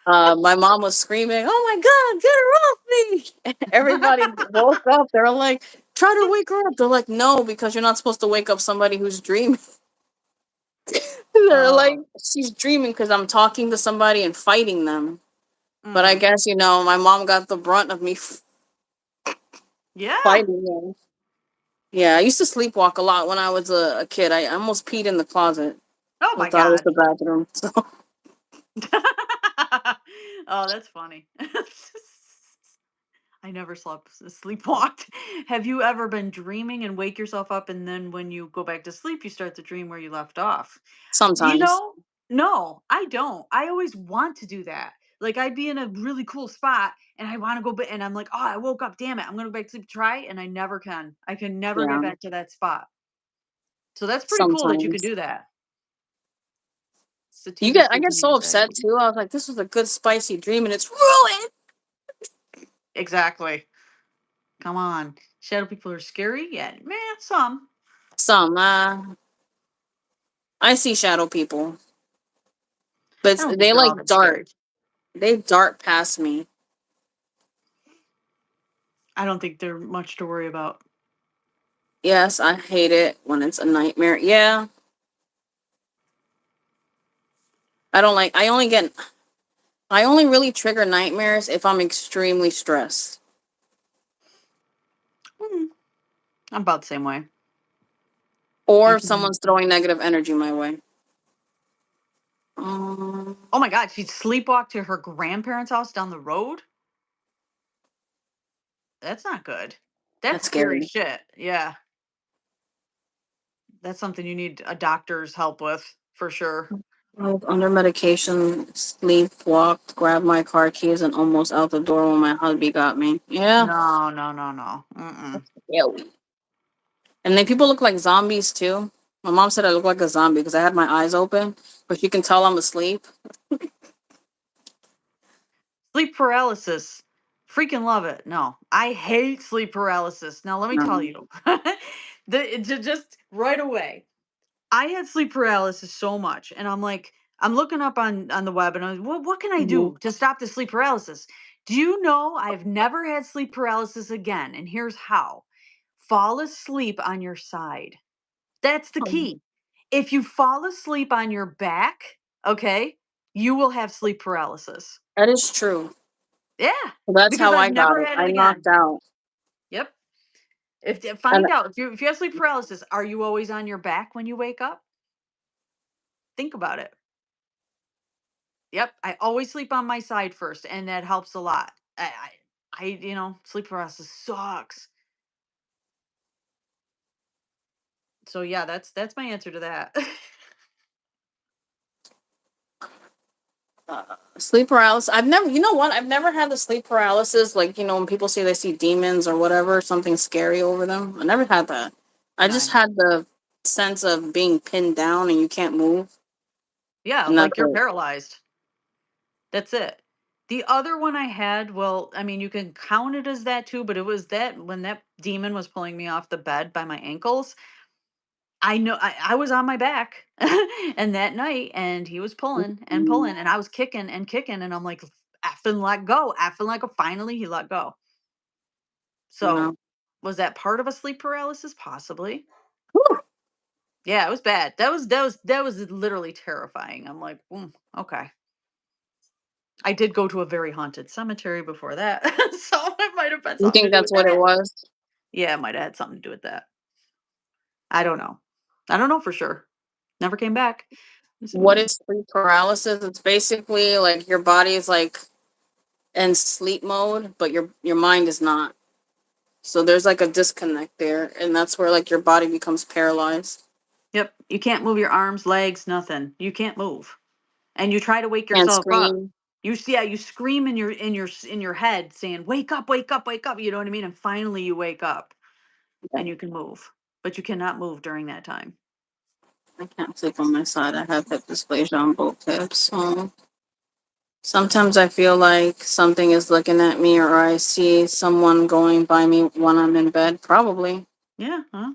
My mom was screaming, "Oh my god, get her off me!" Everybody woke up. They're like, "Try to wake her up." They're like, "No, because you're not supposed to wake up somebody who's dreaming." They're like, Oh, "She's dreaming because I'm talking to somebody and fighting them." But I mm. guess my mom got the brunt of me Yeah. fighting them. Yeah, I used to sleepwalk a lot when I was a kid. I almost peed in the closet. Oh I my thought it was god. the bathroom. So Oh, that's funny. I never sleepwalked. Have you ever been dreaming and wake yourself up, and then when you go back to sleep, you start the dream where you left off? You sometimes, know, no, I don't. I always want to do that. Like I'd be in a really cool spot and I want to go, and I'm like, oh, I woke up. Damn it, I'm gonna go back to sleep. Try, and I never can. I can never get yeah, back to that spot. So that's pretty cool that you could sometimes. do that. Sativa I get sleeping so upset anxiety. too. I was like, this was a good spicy dream and it's ruined. Exactly. Come on. Shadow people are scary? Yeah, man, some. Some, I see shadow people, but I don't think they they're like all that dart. scary. They dart past me. I don't think they're much to worry about. Yes, I hate it when it's a nightmare. Yeah, I don't like. I only really trigger nightmares if I'm extremely stressed Mm, I'm about the same way. or if If you- someone's throwing negative energy my way. Um, Oh my God, she'd sleepwalk to her grandparents' house down the road? That's not good. That's that's scary scary. shit. Yeah. That's something you need a doctor's help with for sure. I was under medication, sleepwalked, grabbed my car keys, and almost out the door when my hubby got me. Yeah. No, no, no, no. Mm-mm. Yeah. And then people look like zombies too. My mom said I look like a zombie because I had my eyes open, but you can tell I'm asleep. Sleep paralysis. Freaking love it. No, I hate sleep paralysis. Now, let me tell No. you, just right away. I had sleep paralysis so much, and I'm like, I'm looking up on the web, and I'm like, what can I Mhm. do to stop the sleep paralysis? Do you know I've never had sleep paralysis again? And here's how: fall asleep on your side. That's the Um, key. If you fall asleep on your back, okay, you will have sleep paralysis. That is true. Yeah, That's because how I've I got never it. had it I again. knocked out. Yep. If And find out if you have sleep paralysis, are you always on your back when you wake up? Think about it. Yep, I always sleep on my side first, and that helps a lot. Sleep paralysis sucks. So yeah, that's my answer to that. sleep paralysis. I've never, you know what? I've never had the sleep paralysis. Like, when people say they see demons or whatever, something scary over them. I never had that. I just Nice. had the sense of being pinned down and you can't move. Yeah, And that's like you're it. paralyzed. That's it. The other one I had, well, I mean, you can count it as that too, but it was that when that demon was pulling me off the bed by my ankles. I know I was on my back and that night, and he was pulling and Mm, pulling, and I was kicking and kicking, and I'm like, effing let go, effing let go. Finally, he let go. So, no. was that part of a sleep paralysis? Possibly. Whew. Yeah, it was bad. That was literally terrifying. I'm like, okay. I did go to a very haunted cemetery before that, so it might have been You something to think do that's with what it that. was? Yeah, it might have had something to do with that. I don't know. I don't know for sure. Never came back. What is sleep paralysis? It's basically like your body is like in sleep mode, but your mind is not. So there's like a disconnect there, and that's where like your body becomes paralyzed. Yep, you can't move your arms, legs, nothing. You can't move. And you try to wake Can't yourself up. scream. Yeah, you scream in your head saying, "Wake up, wake up, wake up." You know what I mean? And finally you wake up Yeah, and you can move. But you cannot move during that time. I can't sleep on my side. I have hip dysplasia on both hips. So sometimes I feel like something is looking at me, or I see someone going by me when I'm in bed. Probably. Yeah, huh?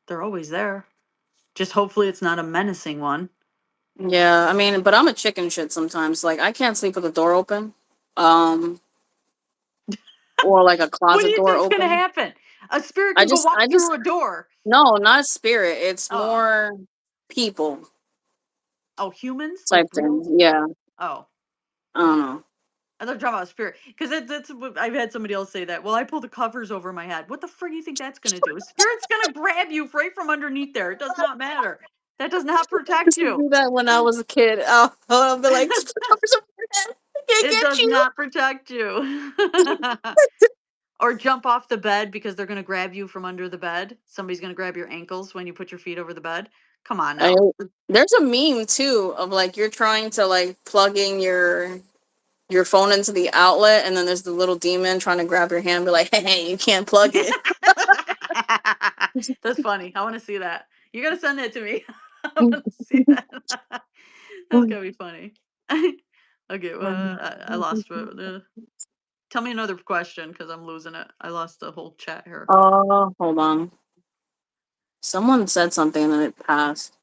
They're always there. Just hopefully it's not a menacing one. Yeah, I mean, but I'm a chicken shit sometimes. Like I can't sleep with the door open. Um or like a What do closet you door think's gonna open. happen? A spirit I can go just I walk just through a door. no, not spirit. It's Oh, more people oh, humans type like real? thing. Yeah. Oh, I don't know. I thought talking about spirit because that's what I've had somebody else say that. Well, I pull the covers over my head. What the frig do you think that's gonna do? A spirit's gonna grab you right from underneath there. It does not matter. That does not I protect used to you. do that when I was a kid. I'll be like, just put the covers over your head. I can't It get does you. not protect you. Or jump off the bed because they're gonna grab you from under the bed. Somebody's gonna grab your ankles when you put your feet over the bed. Come on I, now. there's a meme too of like you're trying to like plug in your phone into the outlet, and then there's the little demon trying to grab your hand, and be like, hey, you can't plug it. That's funny. I want to see that. You gotta send that to me. I want to see that. That's gonna be funny. Okay, well, I lost. Tell me another question because I'm losing it. I lost the whole chat here. Oh, hold on. Someone said something and then it passed.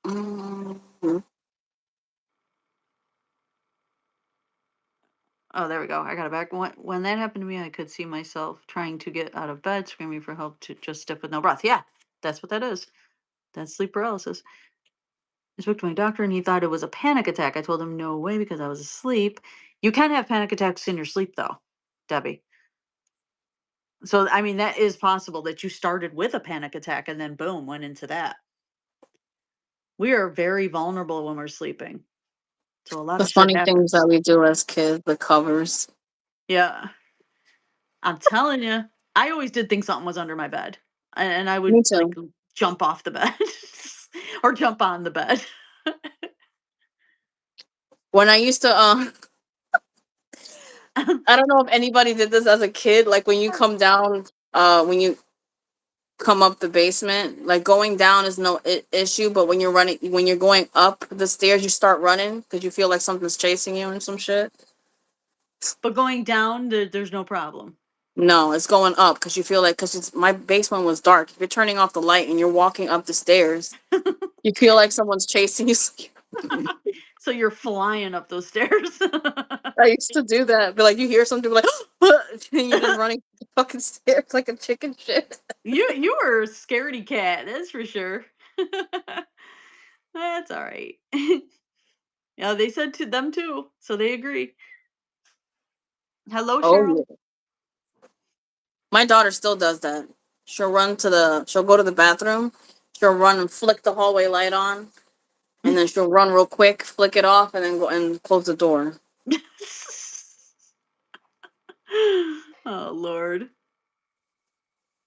Mhm. Oh, there we go. I got it back. When that happened to me, I could see myself trying to get out of bed, screaming for help, to just stiff with no breath. Yeah, that's what that is. That's sleep paralysis. I spoke to my doctor and he thought it was a panic attack. I told him no way because I was asleep. You can have panic attacks in your sleep, though, Debbie. So, I mean, that is possible that you started with a panic attack and then boom, went into that. We are very vulnerable when we're sleeping. So, a lot The of shit funny things that happens. we do as kids, the covers. Yeah. I'm telling you, I always did think something was under my bed, and I Me would, like, too. jump off the bed or jump on the bed. When I used to, I don't know if anybody did this as a kid. Like when you come down, when you come up the basement, like going down is no issue, but when you're going up the stairs, you start running because you feel like something's chasing you and some shit. But going down, there's no problem. No, it's going up because you feel like because it's my basement was dark. If you're turning off the light and you're walking up the stairs, you feel like someone's chasing you. So you're flying up those stairs. I used to do that, but like you hear something like, and you're just running the fucking stairs like a chicken shit. You were a scaredy cat, that's for sure. That's all right. Yeah, they said to them too, so they agree. Hello, Oh Cheryl. yeah, my daughter still does that. She'll go to the bathroom, she'll run and flick the hallway light on, and then she'll run real quick, flick it off, and then go and close the door. Oh Lord.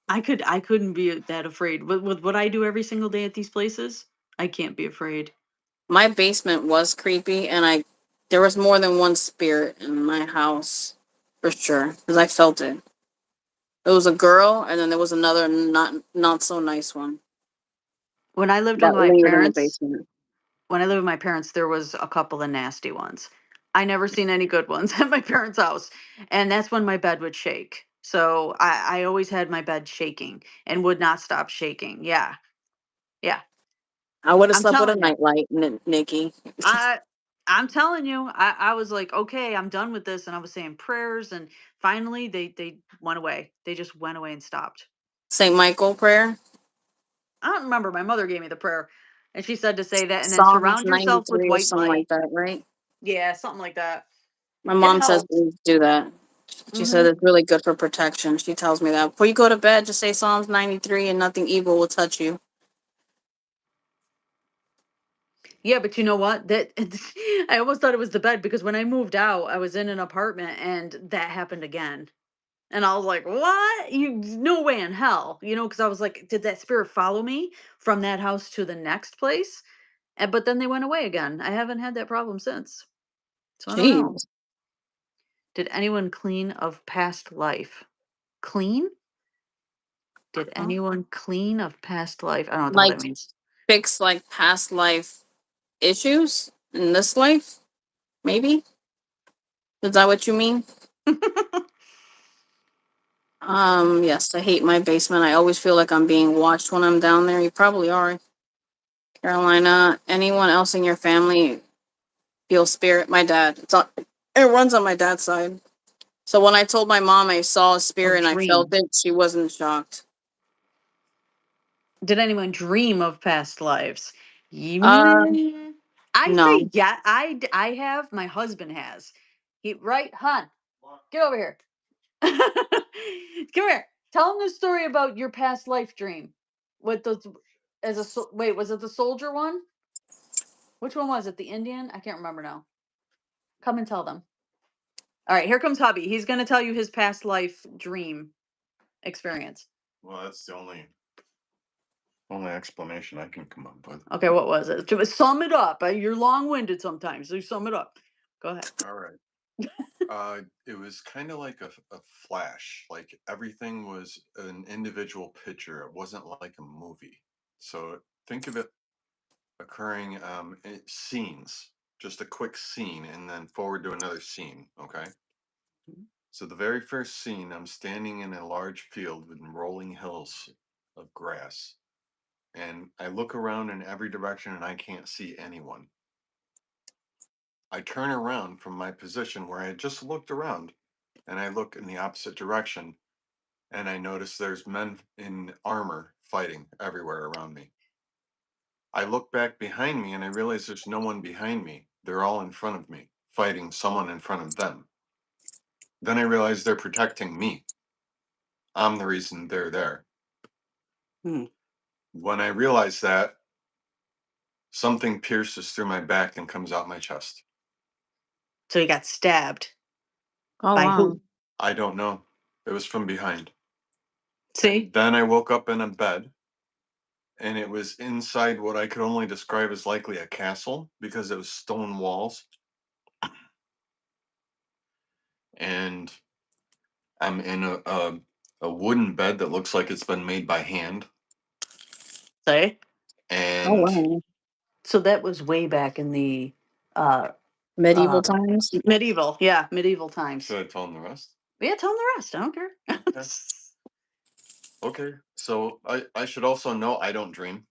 I couldn't be that afraid. With what I do every single day at these places, I can't be afraid. My basement was creepy, and I there was more than one spirit in my house for sure because I felt it. It was a girl, and then there was another not so nice one When I lived with that my lingered in the parents, basement. when I lived with my parents, there was a couple of nasty ones. I never seen any good ones at my parents' house, and that's when my bed would shake. So I always had my bed shaking and would not stop shaking. Yeah, yeah. I would have I'm slept with a telling you. nightlight, Nikki. I I'm telling you. I was like, okay, I'm done with this, and I was saying prayers, and finally they went away. They just went away and stopped. Saint Michael prayer, I don't remember. My mother gave me the prayer, and she said to say that, and then Psalms surround yourself with 93 or white something like light. that, right? Yeah, something like that. My It mom says helps. please do that. She said Hmm. it's really good for protection. She tells me that before you go to bed, just say Psalms 93 and nothing evil will touch you. Yeah, but you know what? That I almost thought it was the bed because when I moved out, I was in an apartment and that happened again. And I was like, "What? You no way in hell." Because I was like, "Did that spirit follow me from that house to the next place?" And but then they went away again. I haven't had that problem since. So I don't know. Jeez. Did anyone clean of past life? Clean? Did anyone clean of past life? I don't know what the hell Like that means. fix like past life issues in this life, maybe? Is that what you mean? Yes, I hate my basement. I always feel like I'm being watched when I'm down there. You probably are. Carolina, anyone else in your family feel spirit? My dad. It runs on my dad's side. So when I told my mom I saw a Oh, spirit and I felt dream. it, she wasn't shocked. Did anyone dream of past lives? Uh, I say no. yeah. I have. My husband has. He right, hon. Get over here. Come here. Tell him the story about your past life dream. What those as a wait, was it the soldier one? Which one was it? The Indian? I can't remember now. Come and tell them. All right, here comes Hubby. He's going to tell you his past life dream experience. Well, that's the only explanation I can come up with. Okay, what was it? To sum it up. You're long-winded sometimes. So sum it up. Go ahead. All right. It was kind of like a flash. Like everything was an individual picture. It wasn't like a movie. So think of it occurring in scenes, just a quick scene, and then forward to another scene. Okay. Mhm. So the very first scene, I'm standing in a large field with rolling hills of grass, and I look around in every direction, and I can't see anyone. I turn around from my position where I had just looked around, and I look in the opposite direction, and I notice there's men in armor fighting everywhere around me. I look back behind me and I realize there's no one behind me. They're all in front of me, fighting someone in front of them. Then I realize they're protecting me. I'm the reason they're there. Hmm. When I realize that, something pierces through my back and comes out my chest. So he got stabbed Oh, by wow. who? I don't know. It was from behind. See? And then I woke up in a bed, and it was inside what I could only describe as likely a castle because it was stone walls. And I'm in a wooden bed that looks like it's been made by hand. See? Oh, And wow. So that was way back in the uh Medieval um times. medieval, yeah, medieval times. should I tell them the rest? Yeah, tell him the rest. I don't care. Okay. Okay. So I should also know I don't dream.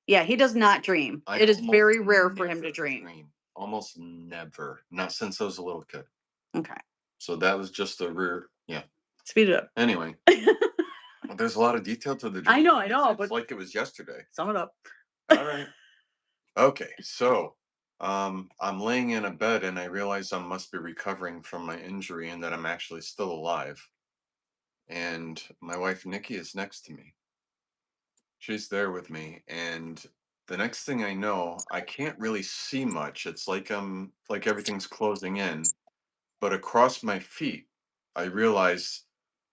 Yeah, he does not dream. I It is almost very rare for him to never dream. dream. Almost never. Not since I was a little kid. Okay. So that was just a rare. Yeah. Speed it up. Anyway, there's a lot of detail to the I dream. know, I know, It's but like it was yesterday. sum it up. All right. Okay. So I'm laying in a bed and I realize I must be recovering from my injury and that I'm actually still alive. And my wife Nikki is next to me. She's there with me, and the next thing I know, I can't really see much. It's like everything's closing in, but across my feet, I realize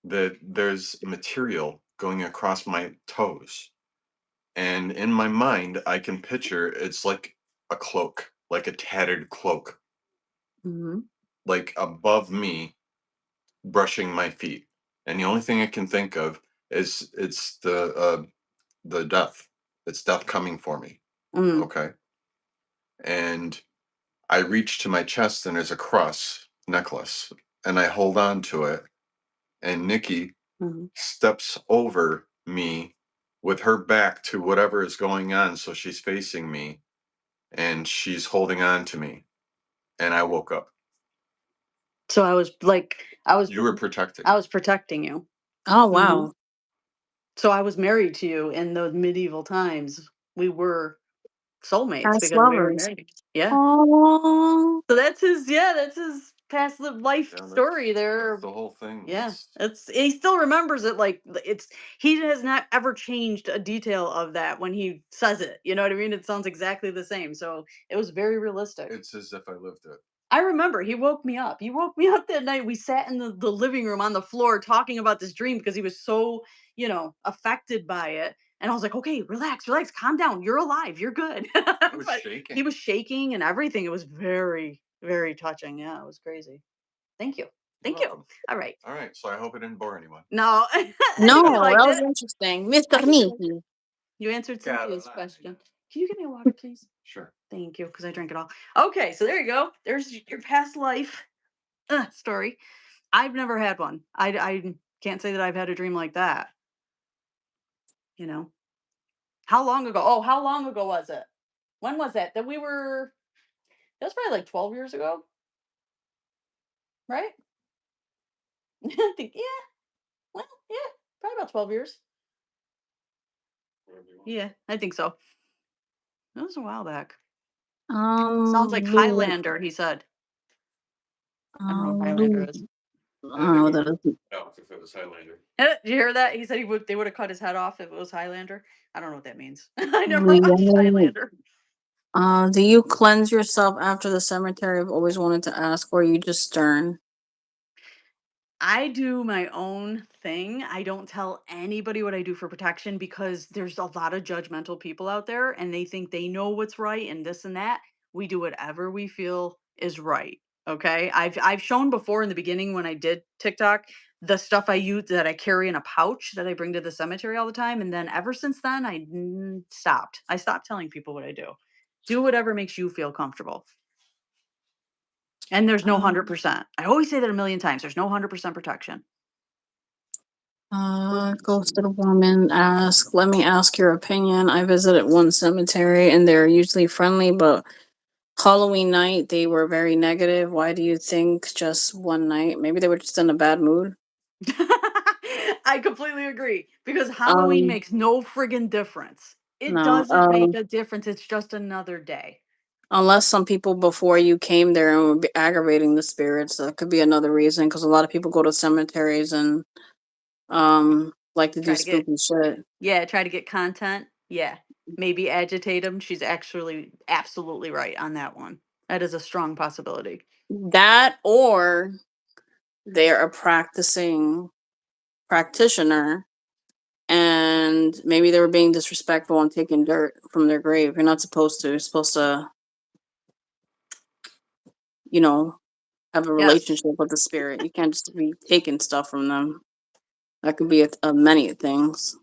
that there's material going across my toes. And in my mind, I can picture it's like a cloak, like a tattered cloak, Mhm. like above me, brushing my feet. And the only thing I can think of is it's the death. It's death coming for me. Mm, Okay. And I reach to my chest and there's a cross necklace and I hold on to it. And Nikki mhm. steps over me with her back to whatever is going on. So she's facing me and she's holding on to me. And I woke up. So I was like, You were protecting I me. was protecting you. Oh, Mhm. wow. So I was married to you in the medieval times. We were soulmates Past because we were lovers. married. Yeah. Oh, So that's his past life Yeah, story that's there. the whole thing. Yeah. It's he still remembers it like it's he has not ever changed a detail of that when he says it. You know what I mean? It sounds exactly the same. So it was very realistic. It's as if I lived it. I remember he woke me up. He woke me up that night. We sat in the living room on the floor talking about this dream because he was so, affected by it. And I was like, okay, relax, relax, calm down. You're alive. You're good. I was But he shaking. was shaking and everything. It was very, very touching. Yeah, it was crazy. Thank you. You're Thank you. welcome. All right. All right. So I hope it didn't bore anyone. No, no, I liked that was it. interesting. Mr. I think I liked it. Nikki. You answered Cynthia's Caroline. question. Can you give me a water, please? Sure. Thank you, because I drank it all. Okay, so there you go. There's your past life story. I've never had one. I can't say that I've had a dream like that, you know? How long ago? Oh, how long ago was it? When was that? That was probably like 12 years ago, right? I think, yeah. Well, yeah, probably about 12 years. Yeah, I think so. That was a while back. Sounds like Lou, Highlander, he said. I don't know what Highlander Lou. is. I don't know what that is. No, if it was Highlander. Did you hear that? He said they would have cut his head off if it was Highlander. I don't know what that means. I never watched Lou. Highlander. Do you cleanse yourself after the cemetery? I've always wanted to ask, or are you just stern? I do my own thing. I don't tell anybody what I do for protection because there's a lot of judgmental people out there and they think they know what's right and this and that. We do whatever we feel is right. Okay? I've shown before in the beginning when I did TikTok the stuff I use that I carry in a pouch that I bring to the cemetery all the time and then ever since then I stopped. I stopped telling people what I do. Do whatever makes you feel comfortable. And there's no Um, 100%. I always say that a million times. There's no 100% protection. ghosted woman ask, let me ask your opinion. I visited one cemetery and they're usually friendly, but Halloween night they were very negative. Why do you think just one night? Maybe they were just in a bad mood. I completely agree because Halloween Um, makes no friggin' difference. It no. doesn't make a difference. It's just another day. Unless some people before you came there and were aggravating the spirits, that could be another reason. Because a lot of people go to cemeteries and like to do Try to get, spooky shit. yeah, try to get content. Yeah. Maybe agitate them. She's actually absolutely right on that one. That is a strong possibility. That or they're a practicing practitioner and maybe they were being disrespectful and taking dirt from their grave. You're not supposed to. You're supposed to, you know, have a Yes. relationship with the spirit. You can't just be taking stuff from them. That could be a many things.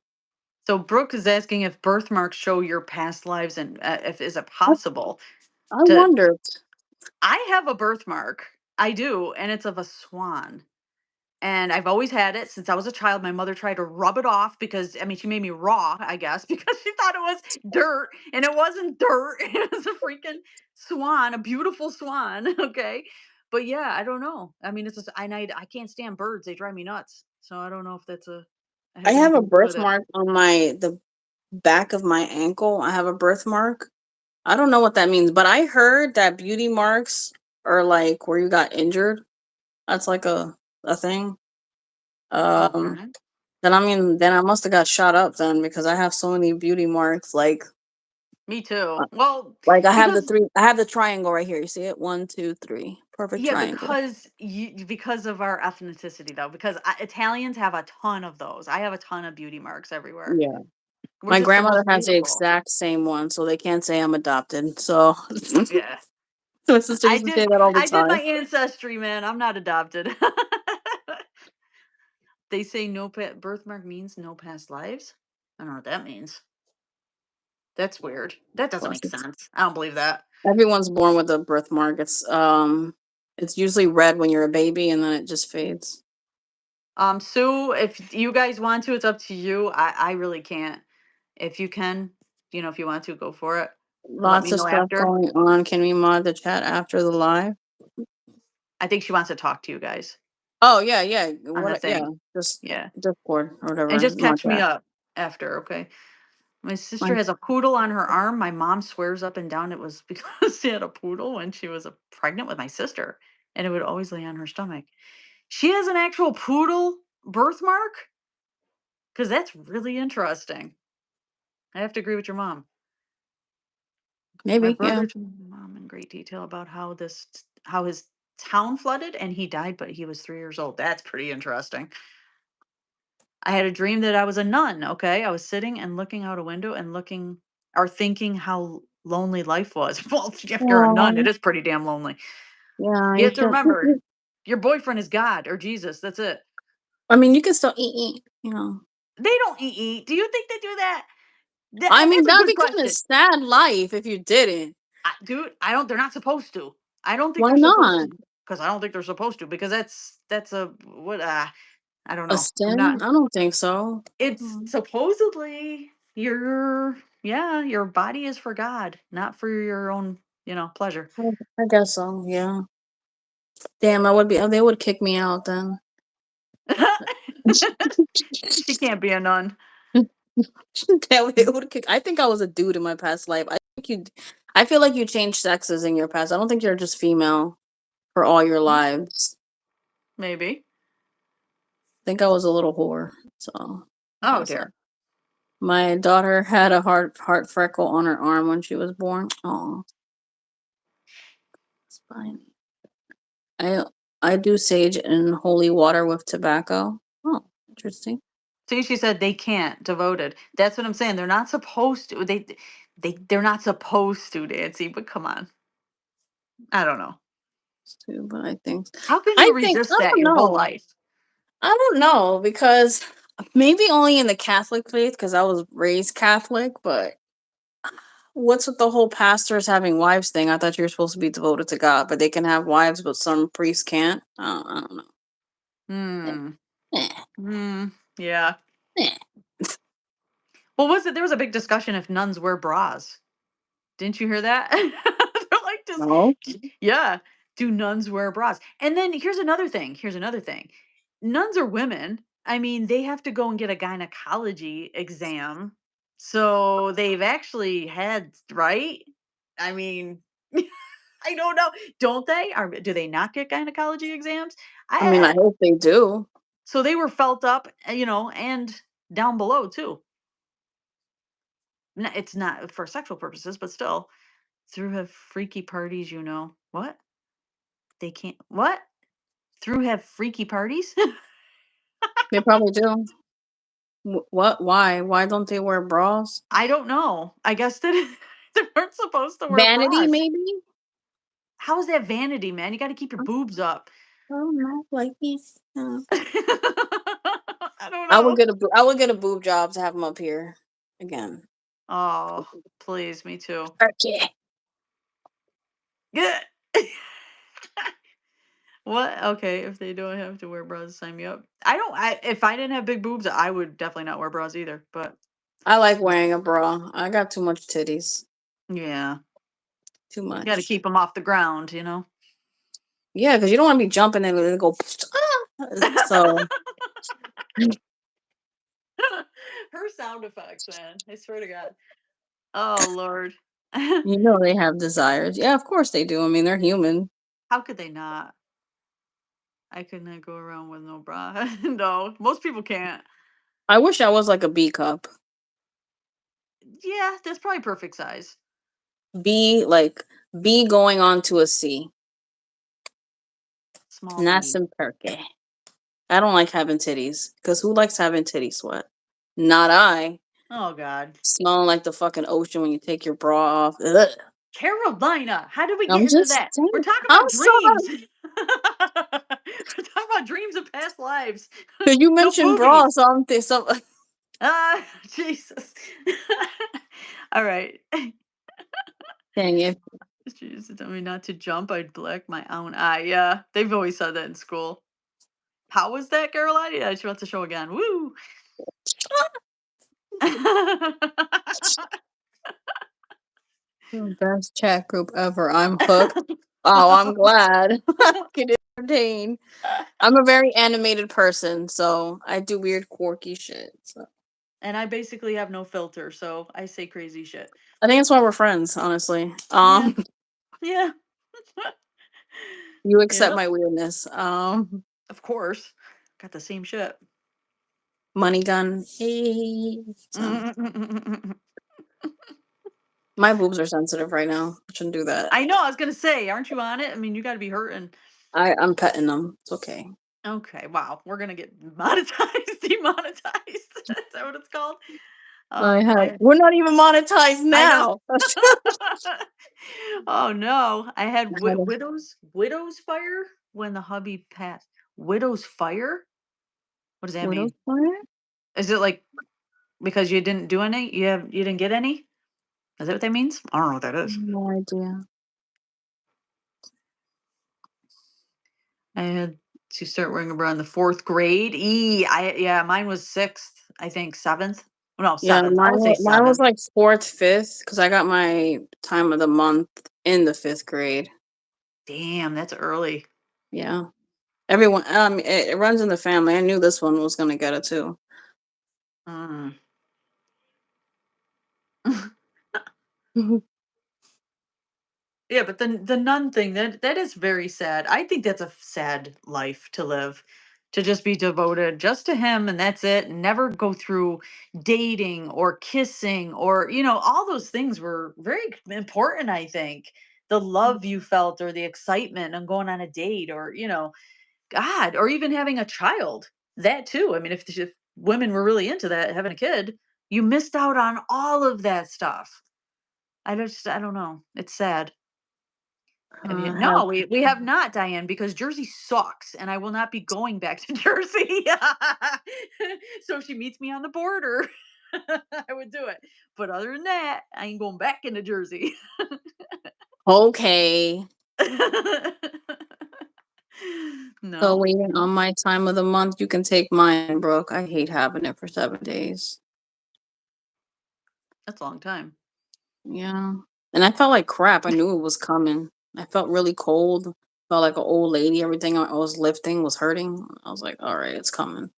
So Brooke is asking if birthmarks show your past lives and if is it I, possible I to. wondered. I have a birthmark. I do, and it's of a swan. And I've always had it since I was a child. My mother tried to rub it off because, I mean, she made me raw, I guess, because she thought it was dirt and it wasn't dirt. It was a freaking swan, a beautiful swan. Okay. But yeah, I don't know. I mean, it's just, I can't stand birds. They drive me nuts. So I don't know if I has have a anything to do with it. birthmark on the back of my ankle. I have a birthmark. I don't know what that means, but I heard that beauty marks are like where you got injured. That's like a thing. Um, Okay. then I mean, then I must have got shot up then because I have so many beauty marks. Me Uh, too. Well, like I have the because three. I have the triangle right here. You see it? One, two, three. Perfect yeah, triangle. because of our ethnicity though, because Italians have a ton of those. I have a ton of beauty marks everywhere. Yeah. We're My just the grandmother most has the beautiful. exact same one, so they can't say I'm adopted. So Yeah. my sister I used to did say that all the I did my time. ancestry, man. I'm not adopted. They say birthmark means no past lives. I don't know what that means. That's weird. That doesn't make sense. I don't believe that. Everyone's born with a birthmark. It's usually red when you're a baby and then it just fades. Sue, if you guys want to, it's up to you. I really can't. If you can, if you want to, go for it. Let Lots me of know stuff after. going on. Can we mod the chat after the live? I think she wants to talk to you guys Oh yeah, yeah. on the What yeah, thing. just Yeah. Discord or And whatever. just Mod catch me chat. up after, okay? My sister My has a poodle on her arm. My mom swears up and down it was because she had a poodle when she was pregnant with my sister, and it would always lay on her stomach. She has an actual poodle birthmark? Because that's really interesting. I have to agree with your mom. My maybe, yeah. brother told my mom in great detail about how his town flooded and he died, but he was 3 years old. That's pretty interesting. I had a dream that I was a nun, okay? I was sitting and looking out a window and looking or thinking how lonely life was. Well, if you're a nun, it Oh is pretty damn lonely. yeah, You you have to can remember, your boyfriend is God or Jesus. That's it. I mean you can still eat. They don't eat. Do you think they do that? I And mean that's a that'd good be kind of question. sad life if you didn't. Dude, I don't they're not supposed to. I don't think Why they're supposed not? to because I don't think they're supposed to because that's a what I don't A know. I'm not sin? I don't think so. it's Mm. supposedly you're. Yeah, your body is for God, not for your own, pleasure. I guess so. Yeah. Damn, I would be. They would kick me out then. She can't be a nun. They would kick. I think I was a dude in my past life. I think you. I feel like you changed sexes in your past. I don't think you're just female for all your Mm, lives. maybe. I think I was a little whore. So Oh that's dear. my daughter had a heart freckle on her arm when she was born. Oh, it's fine. I I do sage and holy water with tobacco. Oh, interesting. See, she said they can't. Devoted. That's what I'm saying. They're not supposed to. They're not supposed to, Nancy. But come on. I don't know. Too, but How can I you think resist I that don't your whole know. life? I don't know because maybe only in the Catholic faith because I was raised Catholic, but what's with the whole pastors having wives thing? I thought you were supposed to be devoted to God, but they can have wives, but some priests can't. I don't know. Eh, Hmm. eh, Hmm. Yeah. eh. Well, was it? There was a big discussion if nuns wear bras. Didn't you hear that? They're like, just No, yeah. Do nuns wear bras? And then here's another thing. Here's another thing. Nuns are women. I mean, they have to go and get a gynecology exam. So they've actually had, right? I mean, I don't know. Don't they? Or do they not get gynecology exams? I mean I I hope they do. so they were felt up, and down below too. It's not for sexual purposes, but still, through have freaky parties. What? They can't. What? Through have freaky parties? They probably do. What? Why? Why don't they wear bras? I don't know. I guess that they weren't supposed to wear Vanity, bras. maybe. How is that vanity, man? You got to keep your boobs up. Oh no, like this. I don't know. I would get a boob job to have them up here again. Oh, please, me too. Okay. Yeah. What? Okay, if they don't have to wear bras, sign me up. I don't. If I didn't have big boobs, I would definitely not wear bras either. But I like wearing a bra. I got too much titties. yeah, Too you got to much. keep them off the ground. Yeah, because you don't want to be jumping and it go. So Her sound effects, man. I swear to God. Oh Lord. you know they have desires. Yeah, of course they do. I mean, they're human. How could they not? I could not go around with no bra. No, most people can't. I wish I was like a B cup. Yeah, that's probably perfect size. B like B going on to a C. Small Nice B. and perky. I don't like having titties. Because who likes having titty sweat? Not I. Oh God. Smelling like the fucking ocean when you take your bra off. Ugh. Carolina, how did we I'm get into just that? We're saying. talking I'm about sorry. dreams. We're talking about dreams of past lives. Because you No mentioned bra, boobies. so I'm some Jesus. All right. dang it. She used to tell me not to jump. I'd black my own eye. Yeah, they've always said that in school. How was that, Carolina? Yeah, she wants to show again. Woo! Best chat group ever. I'm hooked. Oh, I'm glad. I can entertain. I'm a very animated person, so I do weird, quirky shit. So And I basically have no filter, so I say crazy shit. I think that's why we're friends, honestly. Yeah, yeah, You accept yep. my weirdness. Of course, got the same shit. Money gun. Hey. So I my boobs are sensitive right now. I shouldn't do that. know. I was gonna say, aren't you on it? I mean, you got to be hurting. I'm petting them. It's okay. Okay, wow, we're gonna get monetized, demonetized. Is that what it's called? I We're not even monetized I know. now. Oh no, I had I had a widow's fire when the hubby passed. Widow's fire? What does that widow's mean? fire? Is it like because you didn't do any? You didn't get any? Is that what that means? I don't know what that is. No idea. I had to start wearing a bra in the fourth grade. Yeah, mine was sixth, I think seventh. No, Yeah, 7th. I would say mine was 7th. like 4th, 5th, because I got my time of the month in the 5th grade. Damn, that's early. Yeah. Everyone, it runs in the family. I knew this one was gonna get it too. Mm. Yeah, but the nun thing, that is very sad. I think that's a sad life to live, to just be devoted just to him and that's it, and never go through dating or kissing or, all those things were very important, I think. The love you felt or the excitement on going on a date or, God, or even having a child. That too. I mean, if women were really into that, having a kid, you missed out on all of that stuff. I don't know. It's sad. Have you? Have No, we have not, Diane, because Jersey sucks, and I will not be going back to Jersey. So if she meets me on the border, I would do it. But other than that, I ain't going back into Jersey. okay. So No, waiting no, on my time of the month, you can take mine, Brooke. I hate having it for 7 days. that's a long time. Yeah. And I felt like crap. I knew it was coming. I felt really cold. Felt like an old lady. Everything I was lifting was hurting. I was like, all right, it's coming.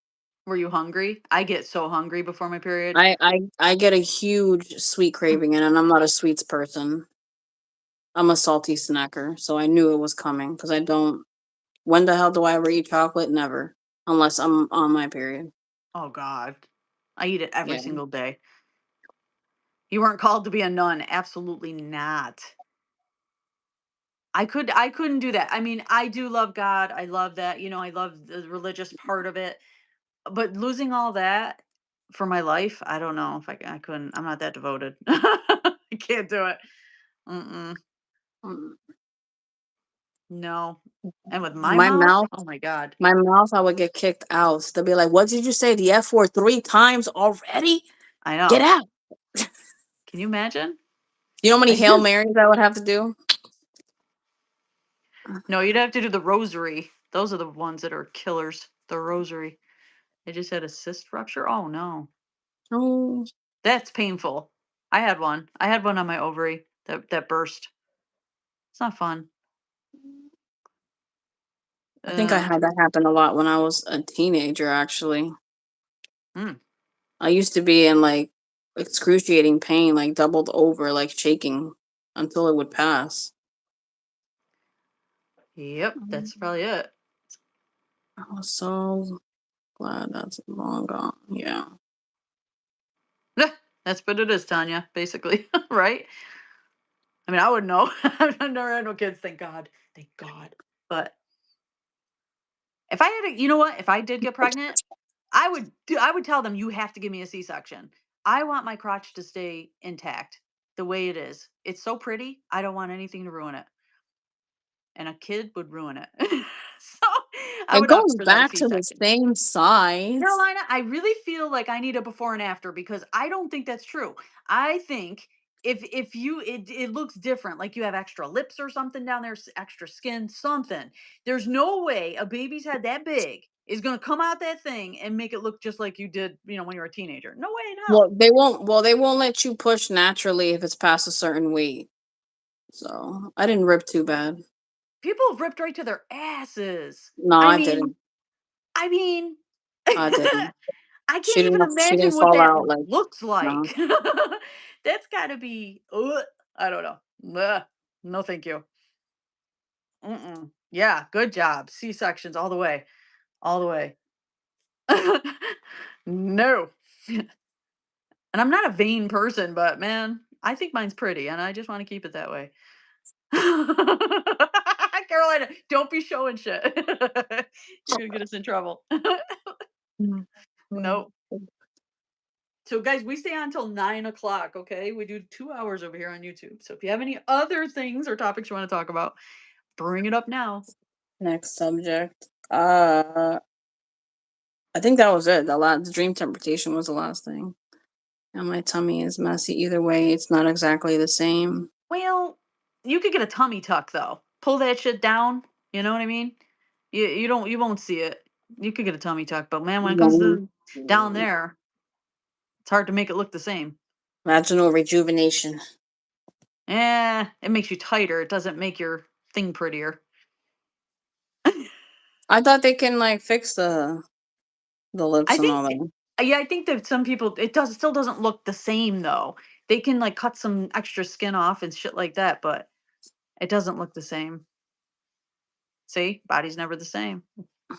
Were you hungry? I get so hungry before my period. I get a huge sweet craving, and I'm not a sweets person. I'm a salty snacker, so I knew it was coming because I don't. When the hell do I ever eat chocolate? Never, unless I'm on my period. Oh God, I eat it every Yeah. single day. You weren't called to be a nun. Absolutely not. I couldn't do that. I mean, I do love God. I love that, I love the religious part of it. But losing all that for my life, I don't know if I couldn't. I'm not that devoted. I can't do it. Mm-mm. Mm. No. And with my My mouth, mouth, oh my God. my mouth, I would get kicked out. They'll be like, "What did you say? The F word 3 times already? I Get know. out!" Can you imagine? You know how many I Hail just Marys I would have to do? no, you'd have to do the rosary. Those are the ones that are killers. The rosary. I just had a cyst rupture. Oh no. Oh, That's painful. I had one. I had one on my ovary that burst. It's not fun. I think I Uh, had that happen a lot when I was a teenager, actually. mm, I used to be in, like, excruciating pain, like, doubled over, like, shaking until it would pass. yep, that's Mm. probably it. I was so glad that's long gone. Yeah. That's what it is, Tanya, basically, right? I mean, I wouldn't know. I've never had no kids, thank God. Thank God. But if I had you know what? If I did get pregnant, I would tell them you have to give me a C-section. I want my crotch to stay intact the way it is. It's so pretty. I don't want anything to ruin it. And a kid would ruin it. So I It would opt goes for that back to the C-section. same size. Carolina, I really feel like I need a before and after because I don't think that's true. I think if you it looks different, like you have extra lips or something down there, extra skin, something. There's no way a baby's head that big is going to come out that thing and make it look just like you did, when you were a teenager. No way in hell. They won't let you push naturally if it's past a certain weight. So, I didn't rip too bad. People have ripped right to their asses. No, I I mean, didn't. I mean, I didn't. I can't even She imagine didn't what fall that out, like, looks no. like. That's gotta be, I don't know. Ugh. No, thank you. Mm-mm. Yeah, good job. C-sections all the way, all the way. No. And I'm not a vain person, but man, I think mine's pretty, and I just want to keep it that way. Carolina, don't be showing shit. You're gonna get us in trouble. Mm. Nope. So, guys, we stay on until 9 o'clock. Okay, we do 2 hours over here on YouTube. So, if you have any other things or topics you want to talk about, bring it up now. Next subject. I think that was it. The dream interpretation was the last thing. And my tummy is messy either way. It's not exactly the same. Well, you could get a tummy tuck though. Pull that shit down. You know what I mean? You won't see it. You could get a tummy tuck, but man, when it comes No. to down there, It's hard to make it look the same. Vaginal rejuvenation. It makes you tighter. It doesn't make your thing prettier. I thought they can like fix the I lips and all think that. yeah, I think that some people it does still doesn't look the same though. They can like cut some extra skin off and shit like that, but it doesn't look the same. See? Body's never the same.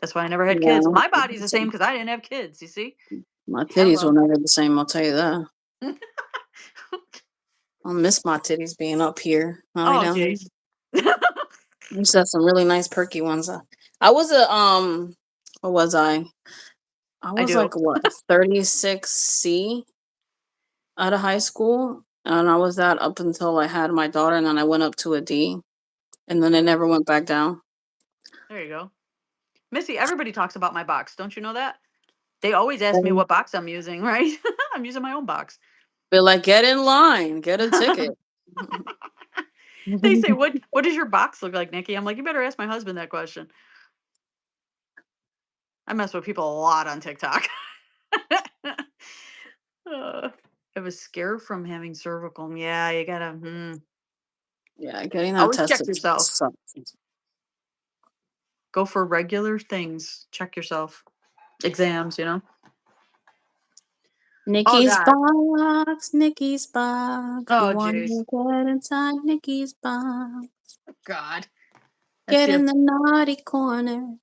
That's why I never had kids. Yeah. My body's the same because I didn't have kids, you see? My titties will Hello. never be the same, I'll tell you that. I'll miss my titties being up here, not be Oh, down here. jeez. I used to have some really nice perky ones. I was a what was I? I I was do. like what 36C out of high school, and I was that up until I had my daughter, and then I went up to a D, and then it Mm, never went back down. there you go. Missy, everybody talks about my box. Don't you know that? They always ask me Um, what box I'm using, right? I'm using my own box. Be like, get in line, get a ticket. They say, what does your box look like, Nikki? I'm like, you better ask my husband that question. I mess with people a lot on TikTok. I have a scare from having cervical. Yeah, you gotta Yeah, getting that always check tested yourself. sucks. Go for regular things. Check yourself. Exams, you know. Oh Nikki's God. box, Nikki's box. You Oh want jeez. to get inside Nikki's box. God. Let's Get see if in the naughty corner.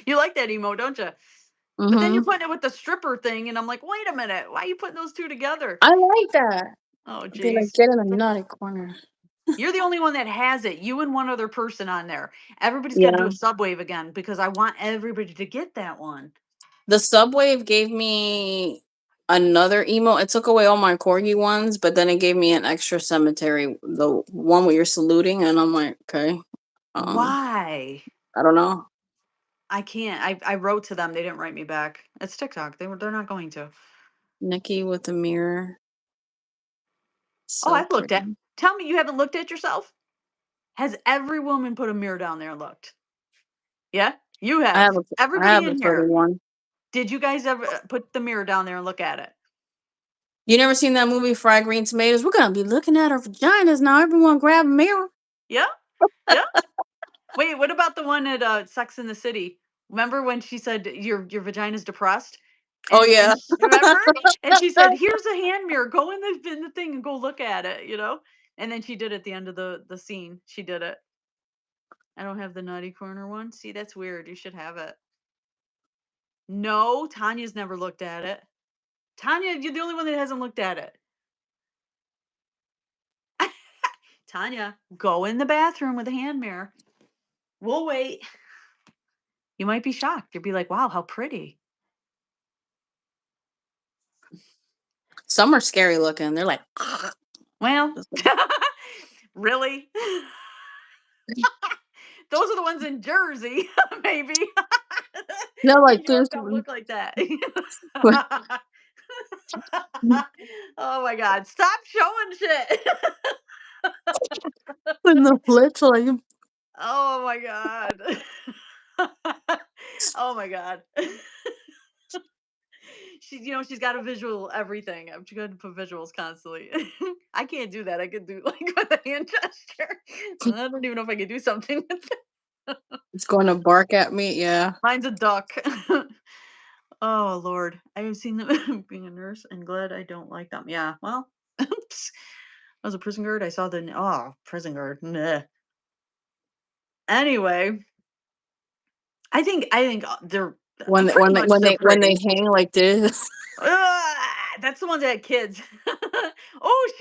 you like that emo, don't you? But then you're Mm-hmm. putting it with the stripper thing, and I'm like, wait a minute, why are you putting those two together? I like that. Oh Be like, geez. get in the naughty corner. You're the only one that has it. You and one other person on there. Everybody's got to do Yeah. a subwave again because I want everybody to get that one. The Subwave gave me another emo. It took away all my corgi ones, but then it gave me an extra cemetery, the one where you're saluting, and I'm like, okay. Um, Why? I don't know. I can't. I wrote to them. They didn't write me back. It's TikTok. They're not going to. Nikki with the mirror. Oh, So I've looked at. pretty. Tell me you haven't looked at yourself? Has every woman put a mirror down there and looked? Yeah, you have. I have Everybody a in pretty here. one. Did you guys ever put the mirror down there and look at it? You never seen that movie Fried Green Tomatoes? We're gonna be looking at our vaginas now. Everyone grab a mirror. Yeah, yeah. Wait, what about the one at Sex in the City? Remember when she said your vagina's depressed? Oh And yeah. remember? And she said, "Here's a hand mirror. Go in the thing and go look at it." You know. And then she did it at the end of the scene. She did it. I don't have the naughty corner one. See, that's weird. You should have it. No, Tanya's never looked at it. Tanya, you're the only one that hasn't looked at it. Tanya, go in the bathroom with a hand mirror. We'll wait. You might be shocked. You'll be like, "Wow, how pretty." Some are scary looking. They're like, Well, really? Those are the ones in Jersey, maybe. they're New like York this don't look like that. with Oh my god, stop showing shit. the lips like Oh my god. Oh my god. She's got a visual everything. She got to put visuals constantly. I can't do that. I could do like with a hand gesture. I don't even know if I could do something with it. it's going to bark at me. Yeah. Mine's a duck. Oh Lord, I have seen them being a nurse and glad I don't like them. Yeah, well, oops. I was a prison guard. I saw prison guard. Meh. Anyway, I think they're pretty much they're When they pretty. hang like this. That's the ones that had kids. Oh,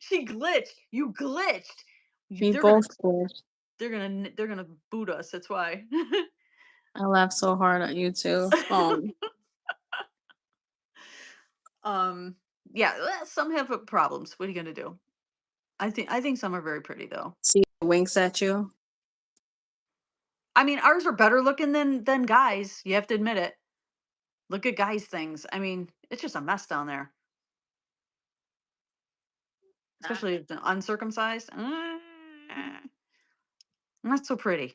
she glitched. You glitched. We They're gonna both squished. they're gonna boot us. That's why. I laughed so hard at you too. um. Yeah. Some have problems. What are you gonna do? I think some are very pretty though. See winks at you. I mean, ours are better looking than guys. You have to admit it. Look at guys' things. I mean, it's just a mess down there, Nah. especially if the uncircumcised. Not so pretty.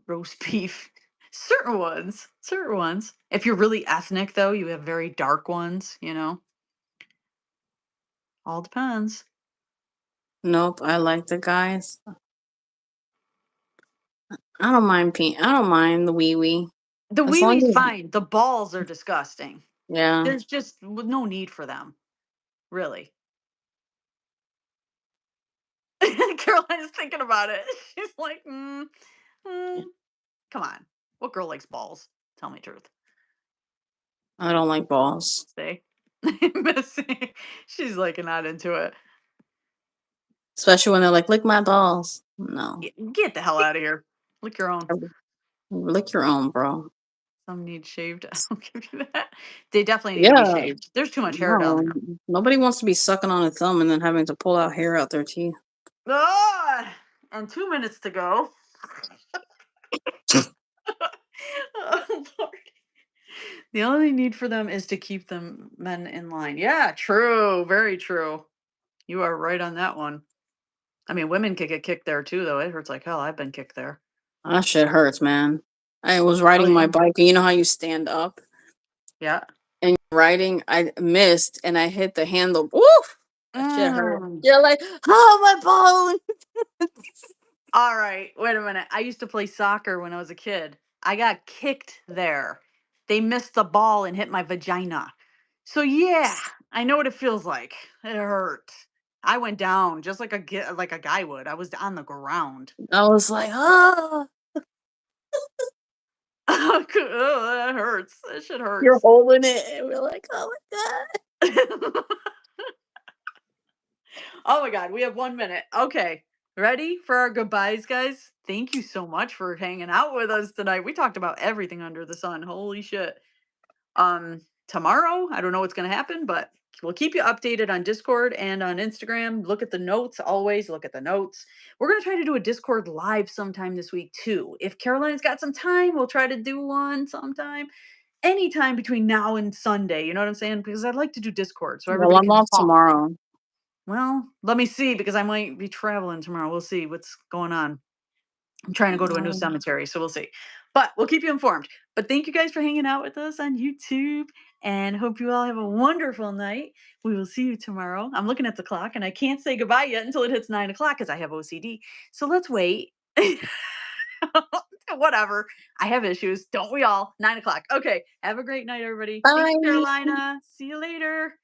Roast beef. Certain ones, certain ones. If you're really ethnic, though, you have very dark ones, you know? All depends. Nope, I like the guys. I don't mind the wee wee. The As wee long wee's as fine. The balls are disgusting. yeah. There's just no need for them, really. Carolina's thinking about it. She's like, mm, come on. What girl likes balls? Tell me truth. I don't like balls. Say. Missy. She's like not into it. Especially when they're like, lick my balls. No. Get the hell out of here. Lick your own. Lick your own, bro. Some need shaved. I'll give you that. They definitely need to be Yeah. shaved. There's too much hair down No. there. Nobody wants to be sucking on a thumb and then having to pull out hair out their teeth. Ah, and 2 minutes to go. Oh, Lord. The only need for them is to keep them men in line. Yeah, true. Very true. You are right on that one. I mean, women could get kicked there too, though. It hurts like hell. I've been kicked there. That shit hurts, man. I was Oh, riding my yeah. bike, and you know how you stand up Yeah. and you're riding. I missed, and I hit the handle. Woof! That shit hurt. Mm. You're like, oh my bone. All right, wait a minute. I used to play soccer when I was a kid. I got kicked there. They missed the ball and hit my vagina. So yeah, I know what it feels like. It hurt. I went down just like like a guy would. I was on the ground. I was like, oh, Oh, that hurts. That shit you're hurts. holding it, and we're like, oh my god. Oh my God, we have 1 minute. Okay, ready for our goodbyes, guys? Thank you so much for hanging out with us tonight. We talked about everything under the sun. Holy shit. Tomorrow, I don't know what's going to happen, but we'll keep you updated on Discord and on Instagram. Look at the notes, always look at the notes. We're going to try to do a Discord live sometime this week too. If Carolina's got some time, we'll try to do one sometime, anytime between now and Sunday. You know what I'm saying? Because I'd like to do Discord so Well, everybody I'm can off talk. tomorrow. Well, let me see because I might be traveling tomorrow. We'll see what's going on. I'm trying to go to a new Um, cemetery, so we'll see. But we'll keep you informed. But thank you guys for hanging out with us on YouTube and hope you all have a wonderful night. We will see you tomorrow. I'm looking at the clock and I can't say goodbye yet until it hits 9 o'clock because I have OCD. So let's wait. Whatever. I have issues. Don't we all? 9 o'clock. Okay. Have a great night, everybody. Thanks, bye. Carolina. See you later.